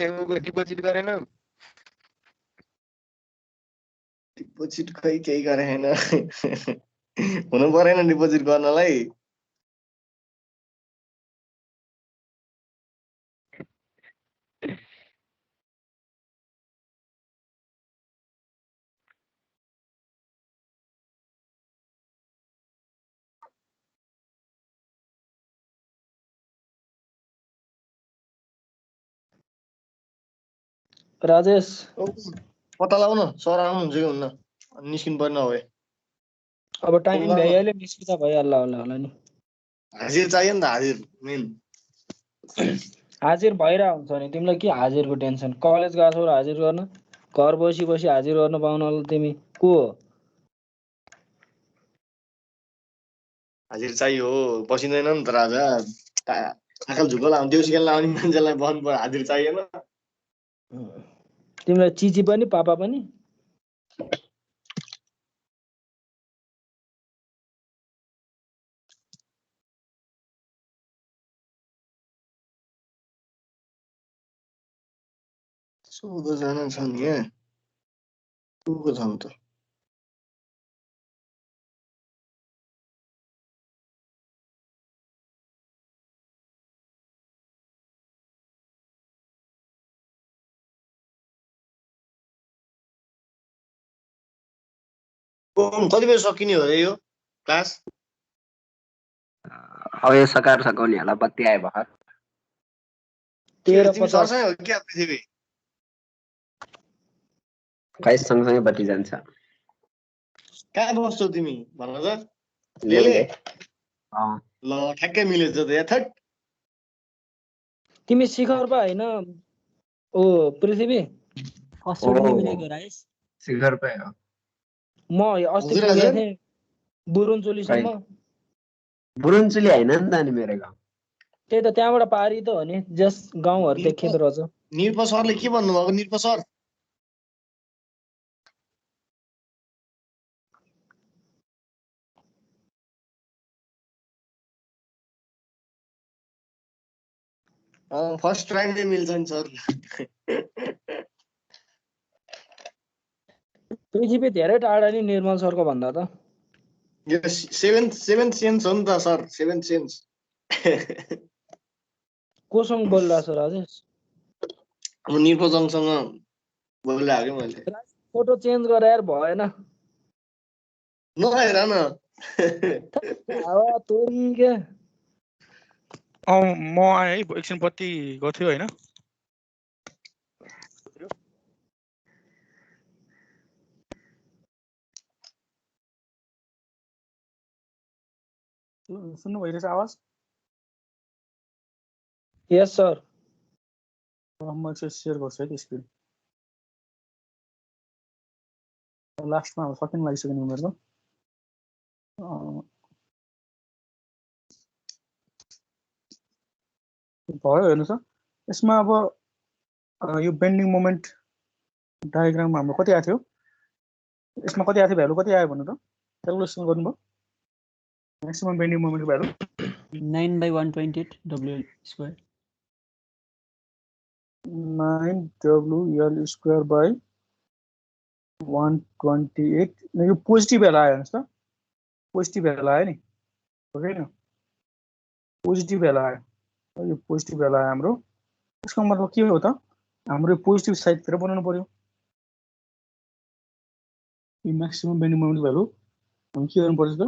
डिपोजिट गरेनौ डिपोजिट खै केही गरेन हुनु परेन डिपोजिट गर्नलाई राजेश पत्ता लगाउन सर आउनुहुन्छ कि हुन्न निस्किनु पर्ने नभए अब टाइम फोन गर्न। भइहाल्यो, निस्किँदा भइहाल्ला होला नि। हाजिर चाहियो नि त हाजिर मेन हाजिर भइरहेको हुन्छ नि, तिमीलाई के हाजिरको टेन्सन? कलेज गएको छौ हाजिर गर्न, घर बसी बसी हाजिर गर्न पाउन तिमी को हो? हाजिर चाहियो बसिँदैन नि त राजा आँखाल झुक्क लाउनु देउसी खेल्न आउने मान्छेलाई बन्द भयो हाजिर चाहिएन तिमीलाई चिची पनि पापा पनि? जना छन् यहाँ को छन् त कति बजी सकिने हो रे यो क्लास अब यो सकाएर सकाउने होला बत्ती आयो भर्खर 13:50 तिमी सरसँगै हो क्या पृथ्वी खै सँगसँगै बत्ती जान्छ कहाँ बस्छौ तिमी भन त लेले ल ठ्याक्कै मिलेछ त यहाँ थट तिमी शिखर पा होइन? ओ पृथ्वी फर्स्टचोटि नै मिलेको राजेश। शिखर पै हो म अस्ति हजुर पुगेको हजुर थिएँ बुरुन्चोलीसम्म। बुरुन्चुली होइन नि त नि मेरो गाउँ त्यही त त्यहाँबाट पारी त हो नि, जस गाउँहरू देखिँदो रहेछ। निरप सरले के भन्नुभएको निरप सर फर्स्ट ट्राइमै मिल्छ नि सर पृथ्वी धेरै टाढा नि निर्मल सरको भन्दा त। यो सेभेन्थ सेन्स हो नि त सर सेभेन्थ सेन्स कोसँग बोलिरहेको छ राजेश? म निरपोजङसँग बोलिरहेको मैले फोटो चेन्ज गरेर यार भएन। नहेर न हावा तोरी क्या। म आएँ है एकछिन बत्ती गएको थियो होइन सुन्नु भइरहेछ आवाज यस सर। म चाहिँ सेयर गर्छु है स्क्रिन लास्टमा सकिन लागिसक्यो नि उनीहरूको भयो हेर्नुहोस् त यसमा अब यो बेन्डिङ मोमेन्ट डायग्राम हाम्रो कति आएको थियो यसमा कति आएको थियो भ्यालु कति आयो भन्नु त क्यालकुलेसन गर्नुभयो म्याक्सिमम बेन्डिङ मोमेन्टको value 9/128 WL square 9 WL square by 128 यो पोजिटिभ भ्यालु आयो हेर्नुहोस् त पोजिटिभ भ्यालु आयो नि हो कि होइन पोजिटिभ भ्यालु आयो यो पोजिटिभ भ्यालु आयो हाम्रो यसको मतलब के हो त हाम्रो पोजिटिभ साइडतिर बनाउनु पर्यो यो म्याक्सिमम बेन्डिङ मोमेन्ट भ्यालु हामी के गर्नु पर्छ त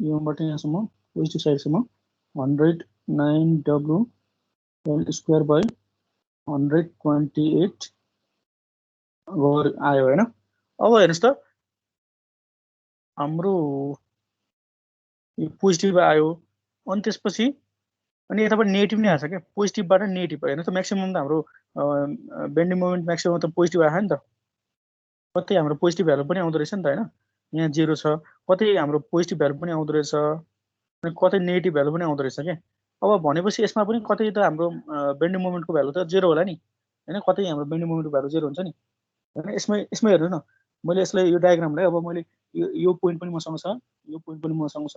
योबाट यहाँसम्म पोजिटिभ साइडसम्म 109 WL स्क्वायर बाई 128 आयो होइन अब हेर्नुहोस् त हाम्रो यो पोजिटिभ आयो अनि त्यसपछि अनि यताबाट नेगेटिभ नै आएको छ क्या पोजिटिभबाट नेगेटिभ हेर्नुहोस् त म्याक्सिमम त हाम्रो बेन्डिङ मोमेन्ट म्याक्सिमम त पोजिटिभ आयो नि त कतै हाम्रो पोजिटिभ भ्यालु पनि आउँदो रहेछ नि त होइन यहाँ 0 छ कतै हाम्रो पोजिटिभ भ्यालु पनि आउँदो रहेछ अनि कतै नेगेटिभ भ्यालु पनि आउँदो रहेछ क्या अब भनेपछि यसमा पनि कतै त हाम्रो बेन्डिङ मोमेन्टको भ्यालु त 0 होला नि होइन कतै हाम्रो बेन्डिङ मोमेन्टको भ्यालु 0 हुन्छ नि होइन यसमै हेर्नु न मैले यसलाई यो डायग्रामलाई अब मैले यो पोइन्ट पनि मसँग छ यो पोइन्ट पनि मसँग छ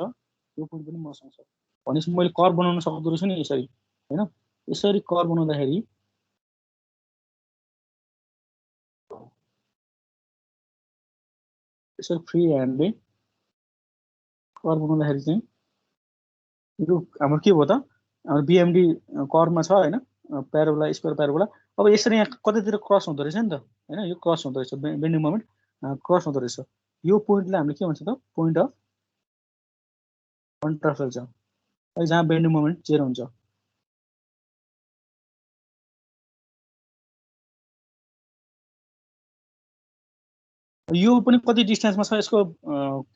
यो पोइन्ट पनि मसँग छ भनेपछि मैले कर्भ बनाउन सक्दो रहेछु नि यसरी होइन यसरी कर्भ बनाउँदाखेरि यसरी फ्री ह्यान्डले कर्भ बनाउँदाखेरि चाहिँ यो हाम्रो के भयो त हाम्रो बिएमडी कर्भमा छ होइन प्याराबोला स्क्वायर प्याराबोला अब यसरी यहाँ कतैतिर क्रस हुँदो रहेछ नि त होइन यो क्रस हुँदो रहेछ बेन्डिङ मोमेन्ट क्रस हुँदो रहेछ यो पोइन्टलाई हामीले के भन्छ त पोइन्ट अफ कन्ट्राफ्लेक्स छ जहाँ बेन्डिङ मोमेन्ट 0 हुन्छ यो पनि कति डिस्टेन्समा छ यसको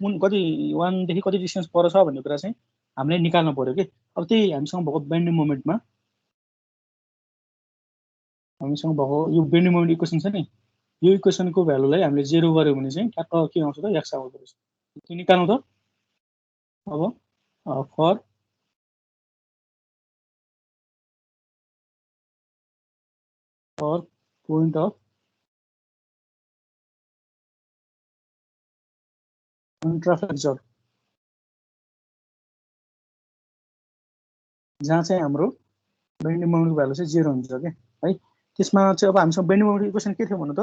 कुन कति 1 देखि कति डिस्टेन्स पर छ भन्ने कुरा चाहिँ हामीले निकाल्नु पर्यो कि अब त्यही हामीसँग भएको बेन्डिङ मोमेन्टमा हामीसँग भएको यो बेन्डिङ मोमेन्ट इक्वेसन छ नि यो इक्वेसनको भ्यालुलाई हामीले 0 गर्यो भने चाहिँ ठ्याक्क के आउँछ त x आउँदो रहेछ त्यो निकाल्नु त अब फर पोइन्ट अफ कन्ट्राफ्लेक्सर जहाँ चाहिँ हाम्रो बेन्डिङ मोमेन्टको भ्यालु चाहिँ 0 हुन्छ क्या है त्यसमा चाहिँ अब हामीसँग बेन्डिङ मोमेन्ट इक्वेसन के थियो भन्नु त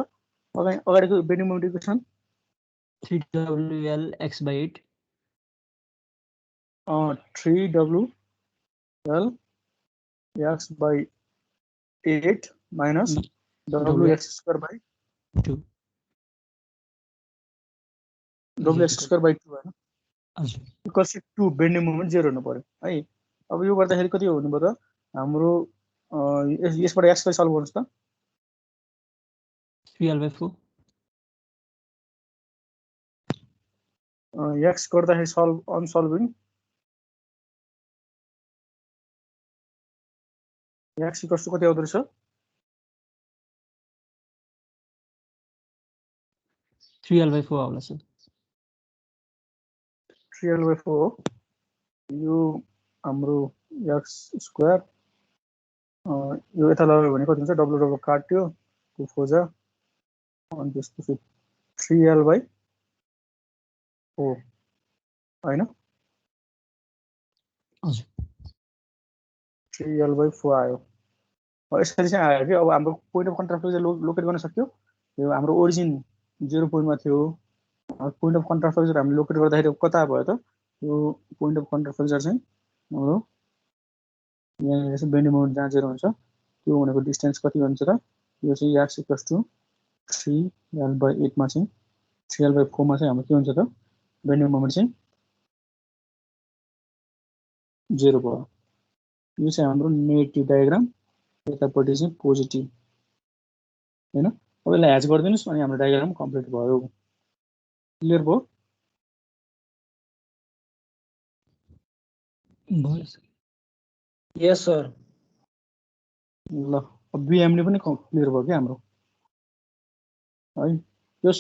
अगाडिको bending moment equation 3WL x/8 3WL x/8 minus WX square by 2 WX square by 2 होइन इक्वल्स टु बेन्डिङ मोमेन्ट 0 हुनु पर्यो है अब यो गर्दाखेरि कति हुनु पर्यो त हाम्रो यसबाट x लाई सल्भ गर्नुस् त 3L/4 x गर्दाखेरि सल्भ अनसल्भिङ x इक्वल्स टु कति आउँदो रहेछ 3L/4 होला सर 3L/4 हो यो हाम्रो x स्क्वायर यो यता लग्यो भने कति हुन्छ डब्लु काट्यो त्यो खोजा अनि त्यसपछि 3L/4 होइन हजुर 3L/4 आयो यसरी चाहिँ आयो कि अब हाम्रो पोइन्ट अफ कन्ट्राफ्लेक्स लोकेट गर्न सक्यो यो हाम्रो ओरिजिन 0 पोइन्टमा थियो पोइन्ट अफ कन्ट्राफ्लेक्स हामीले लोकेट गर्दाखेरि कता भयो त यो पोइन्ट अफ कन्ट्राफ्लेक्स चाहिँ हाम्रो यहाँ चाहिँ बेन्डिङ मोमेन्ट जहाँ 0 हुन्छ त्यो भनेको डिस्टेन्स कति हुन्छ त यो चाहिँ x इक्वल्स टु 3L/8 मा चाहिँ 3L/4 मा चाहिँ हाम्रो के हुन्छ त बेन्डिङ मोमेन्ट चाहिँ 0 भयो यो चाहिँ हाम्रो नेगेटिभ डायग्राम यतापट्टि चाहिँ पोजिटिभ हैन अब यसलाई ह्याच गरिदिनुस् अनि हाम्रो डायग्राम कम्प्लिट भयो क्लियर भयो यस सर ल अब बिएमले पनि क्लियर भयो के हाम्रो है यो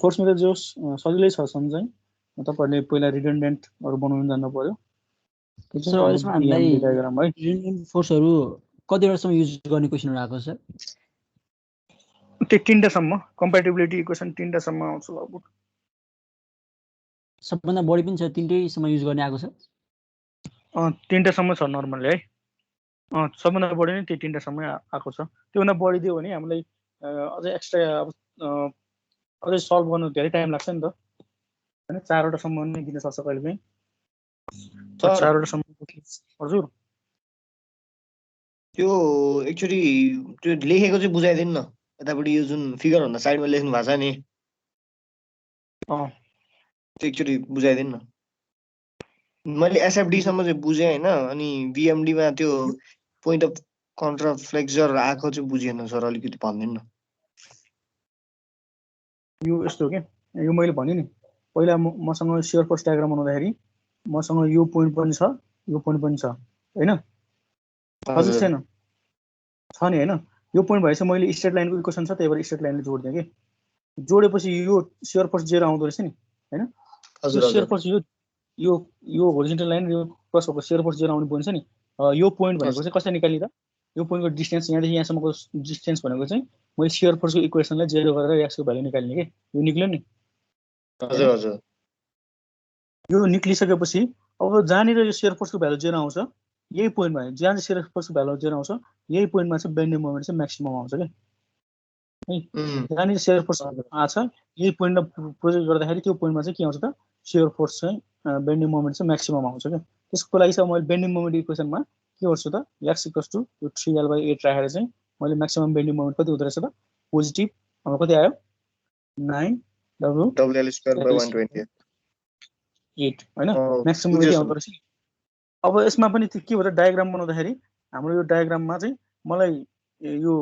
फोर्स मेथड जो सजिलै छ सम्झाइ तपाईहरुले पहिला रिडन्डेन्टहरु बनाउन जान्नु पर्यो सर अहिलेसम्म हामीलाई डायग्राम है रिडन्डेन्ट फोर्सहरु कतिवटासम्म युज गर्ने क्वेशनहरु आएको छ त्यो 3टासम्म कम्प्याटिबिलिटी इक्वेसन 3टासम्म आउँछ लगभग। सबभन्दा बढी पनि छ 3टैसम्म युज गर्ने आएको छ। 3टासम्म छ नर्मली है। सबभन्दा बढी नै त्यो 3टासम्म आएको छ। त्योभन्दा बढी दियो भने हामीलाई अझै एक्स्ट्रा अझै सल्भ गर्नु धेरै टाइम लाग्छ नि त हैन। 4वटासम्म नै दिन सक्छ कहिले पनि। 4वटासम्म हजुर त्यो एक्चुअली त्यो लेखेको चाहिँ बुझाइदिनु न, यतापट्टि यो जुन फिगर भन्दा साइडमा लेख्नु भएको छ नि त्यो एक्चुअली बुझाइदिनु न। मैले एसएफडी सम्म चाहिँ बुझेँ हैन, अनि बीएमडी मा त्यो पोइन्ट अफ कन्ट्राफ्लेक्सर आएको चाहिँ बुझेन सर, अलिकति भनिदिनु न। यो यस्तो हो के, यो मैले भने नि पहिला मसँग शियर फोर्स डायग्राम बनाउँदाखेरि मसँग यो पोइन्ट पनि छ, यो पोइन्ट पनि छ हैन। हजुर छैन छ नि हैन। यो पोइन्ट भएपछि मैले स्ट्रेट लाइनको इक्वेसन छ, त्यही भएर स्ट्रेट लाइनले जोड्दिएँ के। जोडेपछि यो शियर फोर्स 0 आउँदो रहेछ नि हैन। यो शियर फोर्स यो होरिजोन्टल लाइन यो क्रस भएको शियर फोर्स 0 आउने पोइन्ट छ नि। यो पोइन्ट भनेको चाहिँ कसरी निकाल्ने त? यो पोइन्टको डिस्टेन्स यहाँदेखि यहाँसम्मको डिस्टेन्स भनेको चाहिँ मैले शियर फोर्सको इक्वेसनलाई 0 गरेर एक्सको भ्यालु निकाल्ने के। यो निक्ल्यो नि। हजुर हजुर। यो निक्लिसकेपछि अब जहाँनिर यो शियर फोर्सको भ्यालु 0 आउँछ यही पोइन्टमा, जहाँ शियर फोर्सको भ्यालु 0 आउँछ यही पोइन्टमा चाहिँ बेन्डिङ मोमेन्ट चाहिँ म्याक्सिमम आउँछ के है। जहाँनिर शियर फोर्स आछ यही पोइन्टमा प्रोजेक्ट गर्दाखेरि त्यो पोइन्टमा चाहिँ के आउँछ त? शियर फोर्स चाहिँ बेन्डिङ मोमेन्ट चाहिँ म्याक्सिमम आउँछ के। त्यसको लागि चाहिँ मैले बेन्डिङ मोमेन्ट इक्वेसनमा के गर्छु त? x = यो 3l/8 राखेर चाहिँ मैले म्याक्सिमम बेन्डिङ मोमेन्ट कति हुँदो रहेछ त? पोजिटिभ हाम्रो कति आयो? 9 8 हैन। म्याक्सिमम यति आउँदो रहेछ। अब यसमा पनि के भयो त? डायग्राम बनाउँदाखेरि हाम्रो यो डायग्राममा चाहिँ मलाई यो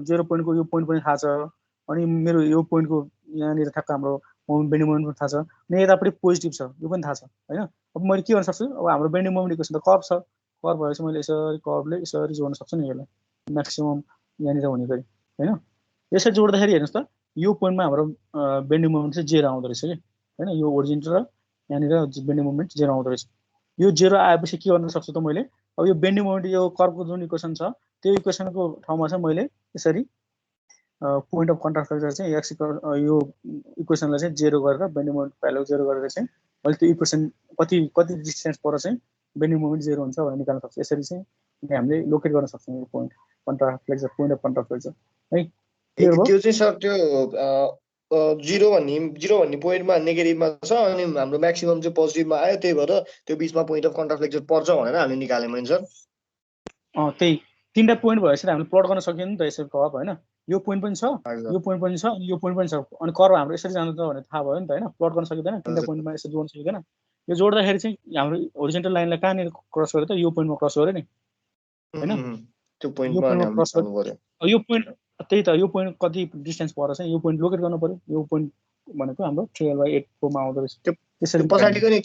0 पोइन्टको यो पोइन्ट पनि थाहा छ, अनि मेरो यो पोइन्टको यहाँनिर ठ्याक्क हाम्रो बेन्डिङ मोमेन्ट पनि थाहा छ, अनि यतापट्टि पोजिटिभ छ यो पनि थाहा छ हैन। अब मैले के गर्न सक्छु? अब हाम्रो बेन्डिङ मोमेन्ट इक्वेसन त कर्भ छ, कर्भ भएपछि मैले यसरी कर्भले यसरी जोड्न सक्छु नि यसलाई म्याक्सिमम यहाँनिर हुने गरी हैन। यसरी जोड्दाखेरि हेर्नुहोस् त यो पोइन्टमा हाम्रो बेन्डिङ मोमेन्ट चाहिँ 0 आउँदो रहेछ कि हैन। यो ओरिजिन र यहाँनिर बेन्डिङ मोमेन्ट 0 आउँदो रहेछ। यो 0 आएपछि के गर्न सक्छु त मैले? अब यो बेन्डिङ मोमेन्ट यो कर्भको जुन इक्वेसन छ त्यो इक्वेसनको ठाउँमा चाहिँ मैले यसरी पोइन्ट अफ कन्ट्राफ्लेक्सर चाहिँ x यो इक्वेसनलाई चाहिँ 0 गरेर बेन्डिङ मोमेन्ट भ्यालु 0 गरेर चाहिँ मैले त्यो इक्वेसन कति डिस्टेन्स पर चाहिँ बेन्डिङ मोमेन्ट 0 हुन्छ भनेर निकाल्न सक्छु। यसरी चाहिँ हामीले लोकेट गर्न सक्छौँ यो पोइन्ट कन्ट्राफ्लेक्सर, पोइन्ट अफ कन्ट्राफ्लेक्सर है। त्यो चाहिँ सर त्यो 0 भन्ने पोइन्टमा नेगेटिभमा छ, अनि हाम्रो म्याक्सिमम चाहिँ पोजिटिभमा आयो, त्यही भएर त्यो बिचमा पोइन्ट अफ कन्ट्राफ्लेक्सर पर्छ भनेर हामीले निकाल्यौँ हैन सर। त्यही 3टा पोइन्ट भएपछि हामीले प्लट गर्न सकियो नि त यसरी कर्भ हैन। यो पोइन्ट पनि छ, यो पोइन्ट पनि छ, अनि यो पोइन्ट पनि छ, अनि कर्भ हाम्रो यसरी जान्छ भनेर थाहा भयो नि त हैन। प्लट गर्न सकिँदैन, 3टा पोइन्टमा यसरी जोड्न सकिँदैन। यो जोड्दाखेरि चाहिँ हाम्रो होरिजोन्टल लाइनलाई कहाँनिर क्रस गर्यो त? यो पोइन्टमा क्रस गर्यो नि हैन। त्यो पोइन्टमा क्रस गर्नु पर्यो। यो पोइन्ट त्यही त, यो पोइन्ट कति डिस्टेन्स पर चाहिँ यो पोइन्ट लोकेट गर्नु पर्यो। यो पोइन्ट भनेको हाम्रो 3l/8 को मा आउँदो रहेछ। त्यसरी पछाडिको नि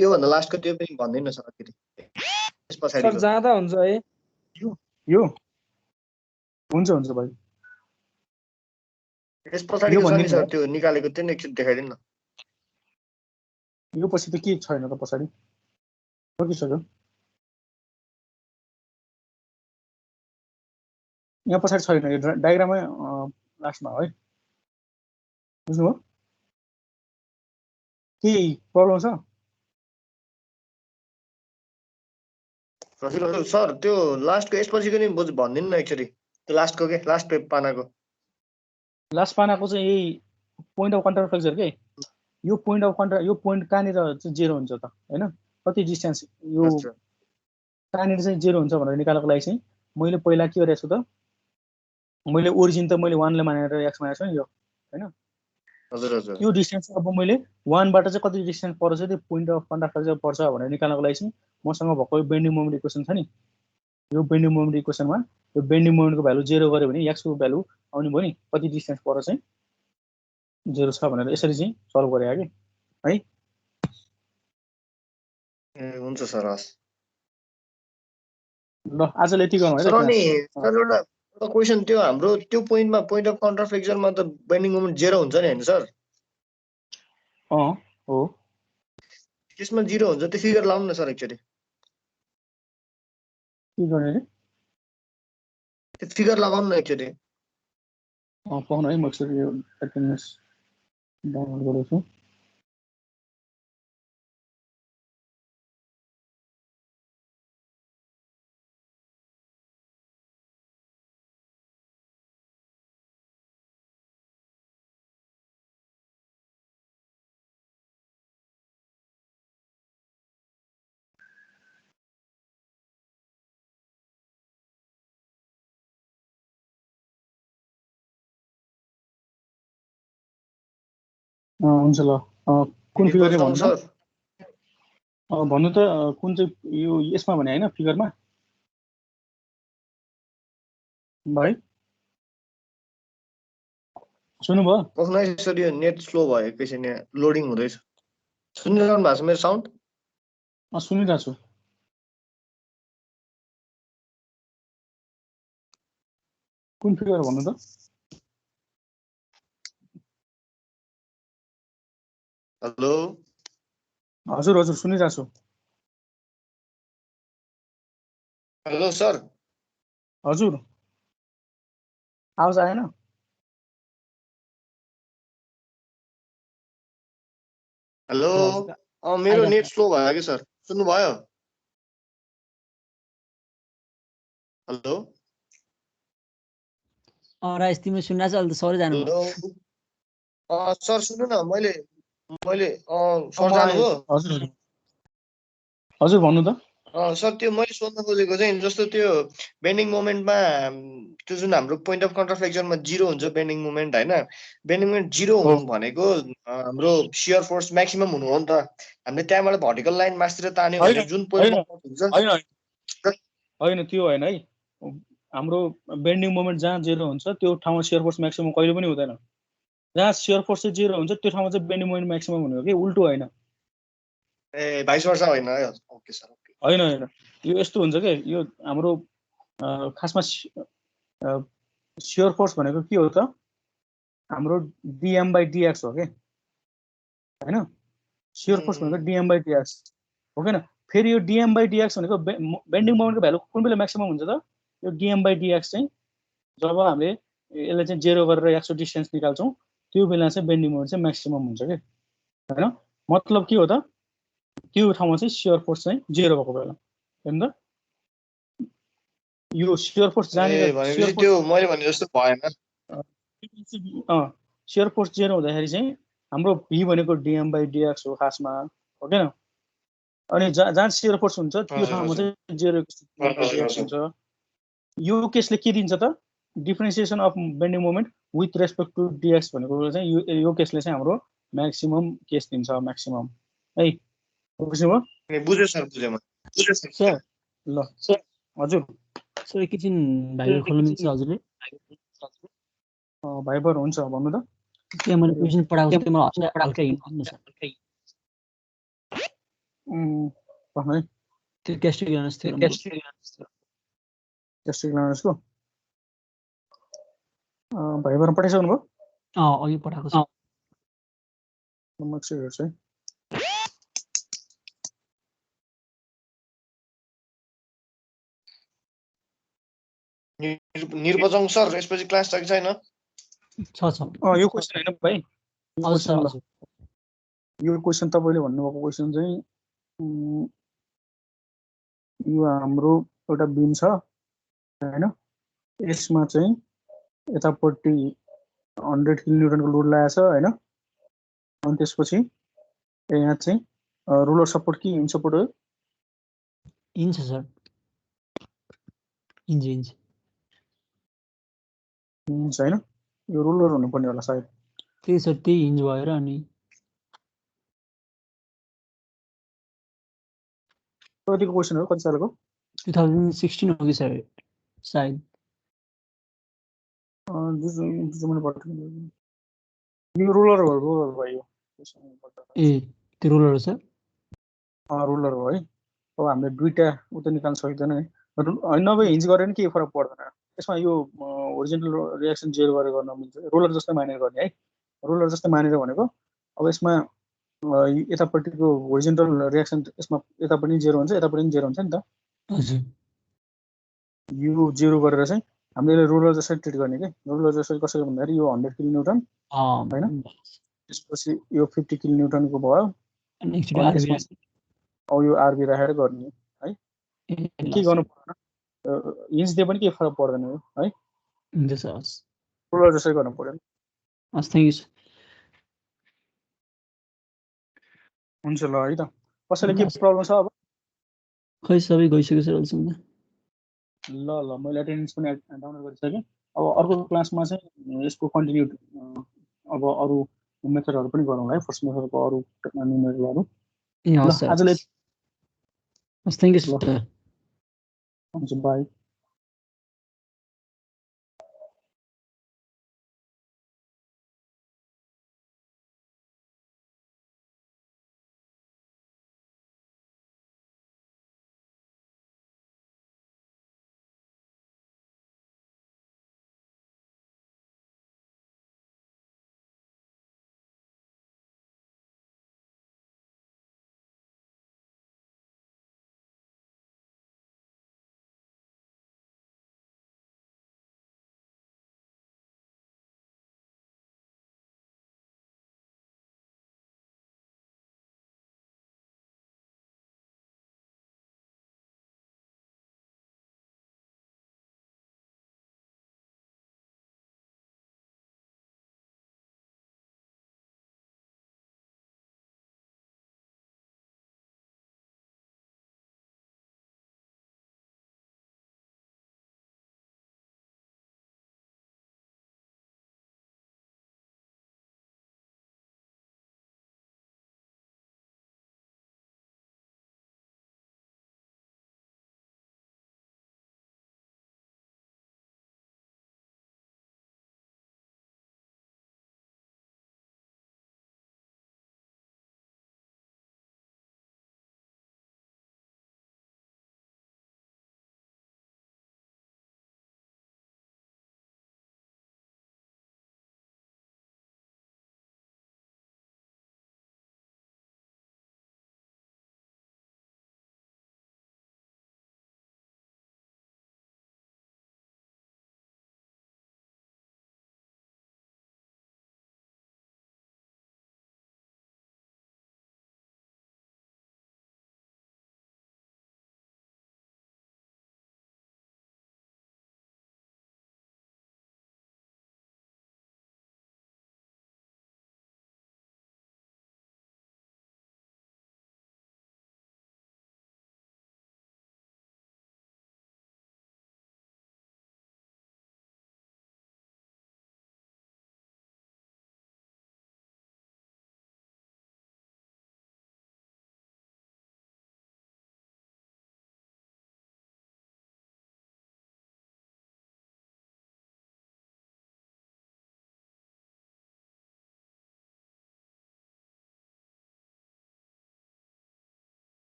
यो भन्दा लास्टको त्यो पनि भन्दैन न सर फेरि। त्यस पछाडिको सर जाँदा हुन्छ है यो हुन्छ भाइ। त्यस पछाडिको छ नि सर त्यो निकालेको त्यो नि एकचोटि देखाइदिनु न। यो पछि त के छैन त? पछाडि सकिसक्यो। यहाँ पछाडि छैन, यो डायग्राममै लास्टमा है। बुझ्नुभयो? के प्रब्लम छ? हजुर हजुर सर, त्यो लास्टको यसपछिको नि भनिदिनु न एकचोटि। त्यो लास्टको के लास्ट पानाको लास्ट पानाको चाहिँ यही पोइन्ट अफ कन्ट्राफ्लेक्सर के। यो पोइन्ट अफ यो पोइन्ट कहाँनिर चाहिँ 0 हुन्छ त हैन? कति डिस्टेन्स यो कहाँनिर चाहिँ 0 हुन्छ भनेर निकाल्नको लागि चाहिँ मैले पहिला के गरेको छु त? मैले ओरिजिन त मैले 1 ले मानेर x मानेको छु नि यो हैन। हजुर हजुर। यो डिस्टेन्स अब मैले 1 बाट चाहिँ कति डिस्टेन्स पर्छ त्यो पोइन्ट अफ कन्ट्राफ्लेक्सर पर्छ भनेर निकाल्नको लागि चाहिँ मसँग भएको यो बेन्डिङ मोमेन्ट इक्वेसन छ नि। यो बेन्डिङ मोमेन्ट इक्वेसनमा यो बेन्डिङ मोमेन्टको भ्यालु 0 गर्यो भने x को भ्यालु आउने भयो नि, कति डिस्टेन्स पर चाहिँ 0 छ भनेर यसरी चाहिँ सल्भ गरे के है। हुन्छ सर, हस्। ल आजले यति गर्नु है सर। अनि सर एउटा क्वेशन, त्यो हाम्रो त्यो पोइन्टमा पोइन्ट अफ कन्ट्राफ्लेक्सरमा त बेन्डिङ मोमेन्ट 0 हुन्छ नि हैन सर? हो। त्यसमा 0 हुन्छ, त्यो फिगर लाउनु न सर एकचोटि। के गर्ने रे? त्यो फिगर लगाउनु न एकचोटि। पाउनु है म एकचोटि यो एटेन्डेन्स डाउनलोड गरेको छु हुन्छ ल कुन फिगर निर्वचन भन्नु सर त भन्नु त कुन चाहिँ यो यसमा भने हैन फिगरमा भाइ सुन्नुभयो पखनाइ सर यो नेट स्लो भयो एकैछिन यहाँ लोडिङ हुँदैछ सुनिरहनु भएको छ मेरो साउन्ड सुनिरहेको छु कुन फिगर भन्नु त हेलो हजुर हजुर सुनिरहेको छु हेलो सर हजुर आवाज आएन हेलो मेरो नेट स्लो भयो कि सर सुन्नुभयो हेलो राइस तिमीले सुनिरहेको छ अहिले त सरी जानुभयो हेलो सर सुन्नु न मैले सर जानुभयो हजुर हजुर भन्नु त सर त्यो मैले सोध्न खोजेको चाहिँ जस्तो त्यो बेन्डिङ मोमेन्टमा त्यो जुन हाम्रो पोइन्ट अफ कन्ट्रा फ्लेक्चरमा 0 हुन्छ बेन्डिङ मोमेन्ट हैन बेन्डिङ मोमेन्ट 0 हुनु भनेको हाम्रो शियर फोर्स म्याक्सिमम हुनु हो नि त हामीले त्यहाँबाट भर्टिकल लाइन मास्तिर तान्यो भने जुन पोइन्टमा हुन्छ हैन त्यो हैन है हाम्रो बेन्डिङ मोमेन्ट जहाँ 0 हुन्छ त्यो ठाउँमा शियर फोर्स म्याक्सिमम कहिले पनि हुँदैन जहाँ शियर फोर्स चाहिँ 0 हुन्छ त्यो ठाउँमा चाहिँ बेन्डिङ मोमेन्ट म्याक्सिमम हुने हो कि उल्टो हैन ए भाइस वर्सा हैन है ओके सर ओके हैन यो यस्तो हुन्छ के यो हाम्रो खासमा शियर फोर्स भनेको के हो त हाम्रो dm/dx हो के हैन शियर फोर्स भनेको dm/dx हो के न फेरि यो dm/dx भनेको बेन्डिङ मोमेन्टको भ्यालु कुन बेला म्याक्सिमम हुन्छ त यो dm/dx चाहिँ जब हामीले यसलाई चाहिँ 0 गरेर एक्सो डिस्टेन्स निकाल्छौं त्यो बेला चाहिँ बेन्डिङ मोमेन्ट चाहिँ म्याक्सिमम हुन्छ के हैन मतलब के हो त त्यो ठाउँमा चाहिँ शियर फोर्स चाहिँ 0 भएको बेला हैन त यो शियर फोर्स जानेर भनेपछि त्यो मैले भने जस्तो भएन शियर फोर्स 0 हुँदाखेरि चाहिँ हाम्रो v भनेको dm/dx हो खासमा हो के न अनि जहाँ शियर फोर्स हुन्छ त्यो ठाउँमा चाहिँ 0 हुन्छ यो केसले के दिन्छ त differentiation of bending moment with respect to dx भनेको चाहिँ यो केसले चाहिँ हाम्रो म्याक्सिमम केस दिन्छ म्याक्सिमम है बुझ्नुभयो बुझ्यो सर बुझ्यो सर ल हजुर सर एकैछिन भाइबर खोल्नु मिल्छ हजुरले भाइबर हुन्छ भन्नु त त्यहाँ मैले क्वेसन पढाएको छु त्यसमा हल्का हिन्ट दिनु सर है त्यो क्यास्ट्रिक ल्याउनुहोस् थियो क्यास्ट्रिक ल्याउनुहोस् भाइबरमा पठाइसक्नु भयो अघि पठाएको छु म एकछिन हेर्छु है निर्वचन सर यसपछि क्लास छ कि छैन छ यो क्वेसन हैन भाइ यो क्वेसन तपाईले भन्नुभएको क्वेसन चाहिँ यो हाम्रो एउटा बीम छ हैन यसमा चाहिँ यतापट्टि 100 किलोन्युटनको लोड लागेछ हैन अनि त्यसपछि यहाँ चाहिँ रोलर सपोर्ट कि हिन्ज सपोर्ट हो हिन्ज सर हिन्ज हैन यो रोलर हुनुपर्ने होला सायद त्यही सर त्यही हिन्ज भएर अनि कतिको क्वेसन हो कति सालको 2016 हो कि सर सायद यो रोलर भयो ए त्यो रोलर हो सर रोलर हो है अब हामीले दुईटा उता निकाल्न सक्दैन है नभए हिन्ज गरेर नि केही फरक पर्दैन यसमा यो ओरिजिनल रिएक्सन 0 गरेर गर्न मिल्छ रोलर जस्तै मानेर गर्ने है रोलर जस्तै मानेर भनेको अब यसमा यतापट्टिको ओरिजिनल रिएक्सन यसमा यतापट्टि 0 हुन्छ यतापट्टि 0 हुन्छ नि त हजुर यो 0 गरेर चाहिँ हामीले रुलर जसरी ट्रिट गर्ने के रुलर जसरी कसरी भन्दाखेरि यो 100 किलोन्युटन होइन त्यसपछि यो 50 किलोन्युटनको भयो नेक्स्ट अनि त्यसमा अब यो आरबी राखेर गर्ने है के गर्नु पर्दैन इन्च दिए पनि केही फरक पर्दैन है हुन्छ सर हस् रुलर जसरी गर्नु पर्दैन हस् थ्याङ्क यू सर हुन्छ ल है त कसैले के प्रब्लम छ अब खै सबै गइसक्यो सर अहिलेसम्म ल ल मैले एटेन्डेन्स पनि डाउनलोड गरिसकेँ अब अर्को क्लासमा चाहिँ यसको कन्टिन्यू अब अरू मेथडहरू पनि गरौँला है फर्स्ट मेथडको अरू न्युमेरिकलहरू ए हस् सर आजले हस् थ्याङ्क यू सर हुन्छ बाई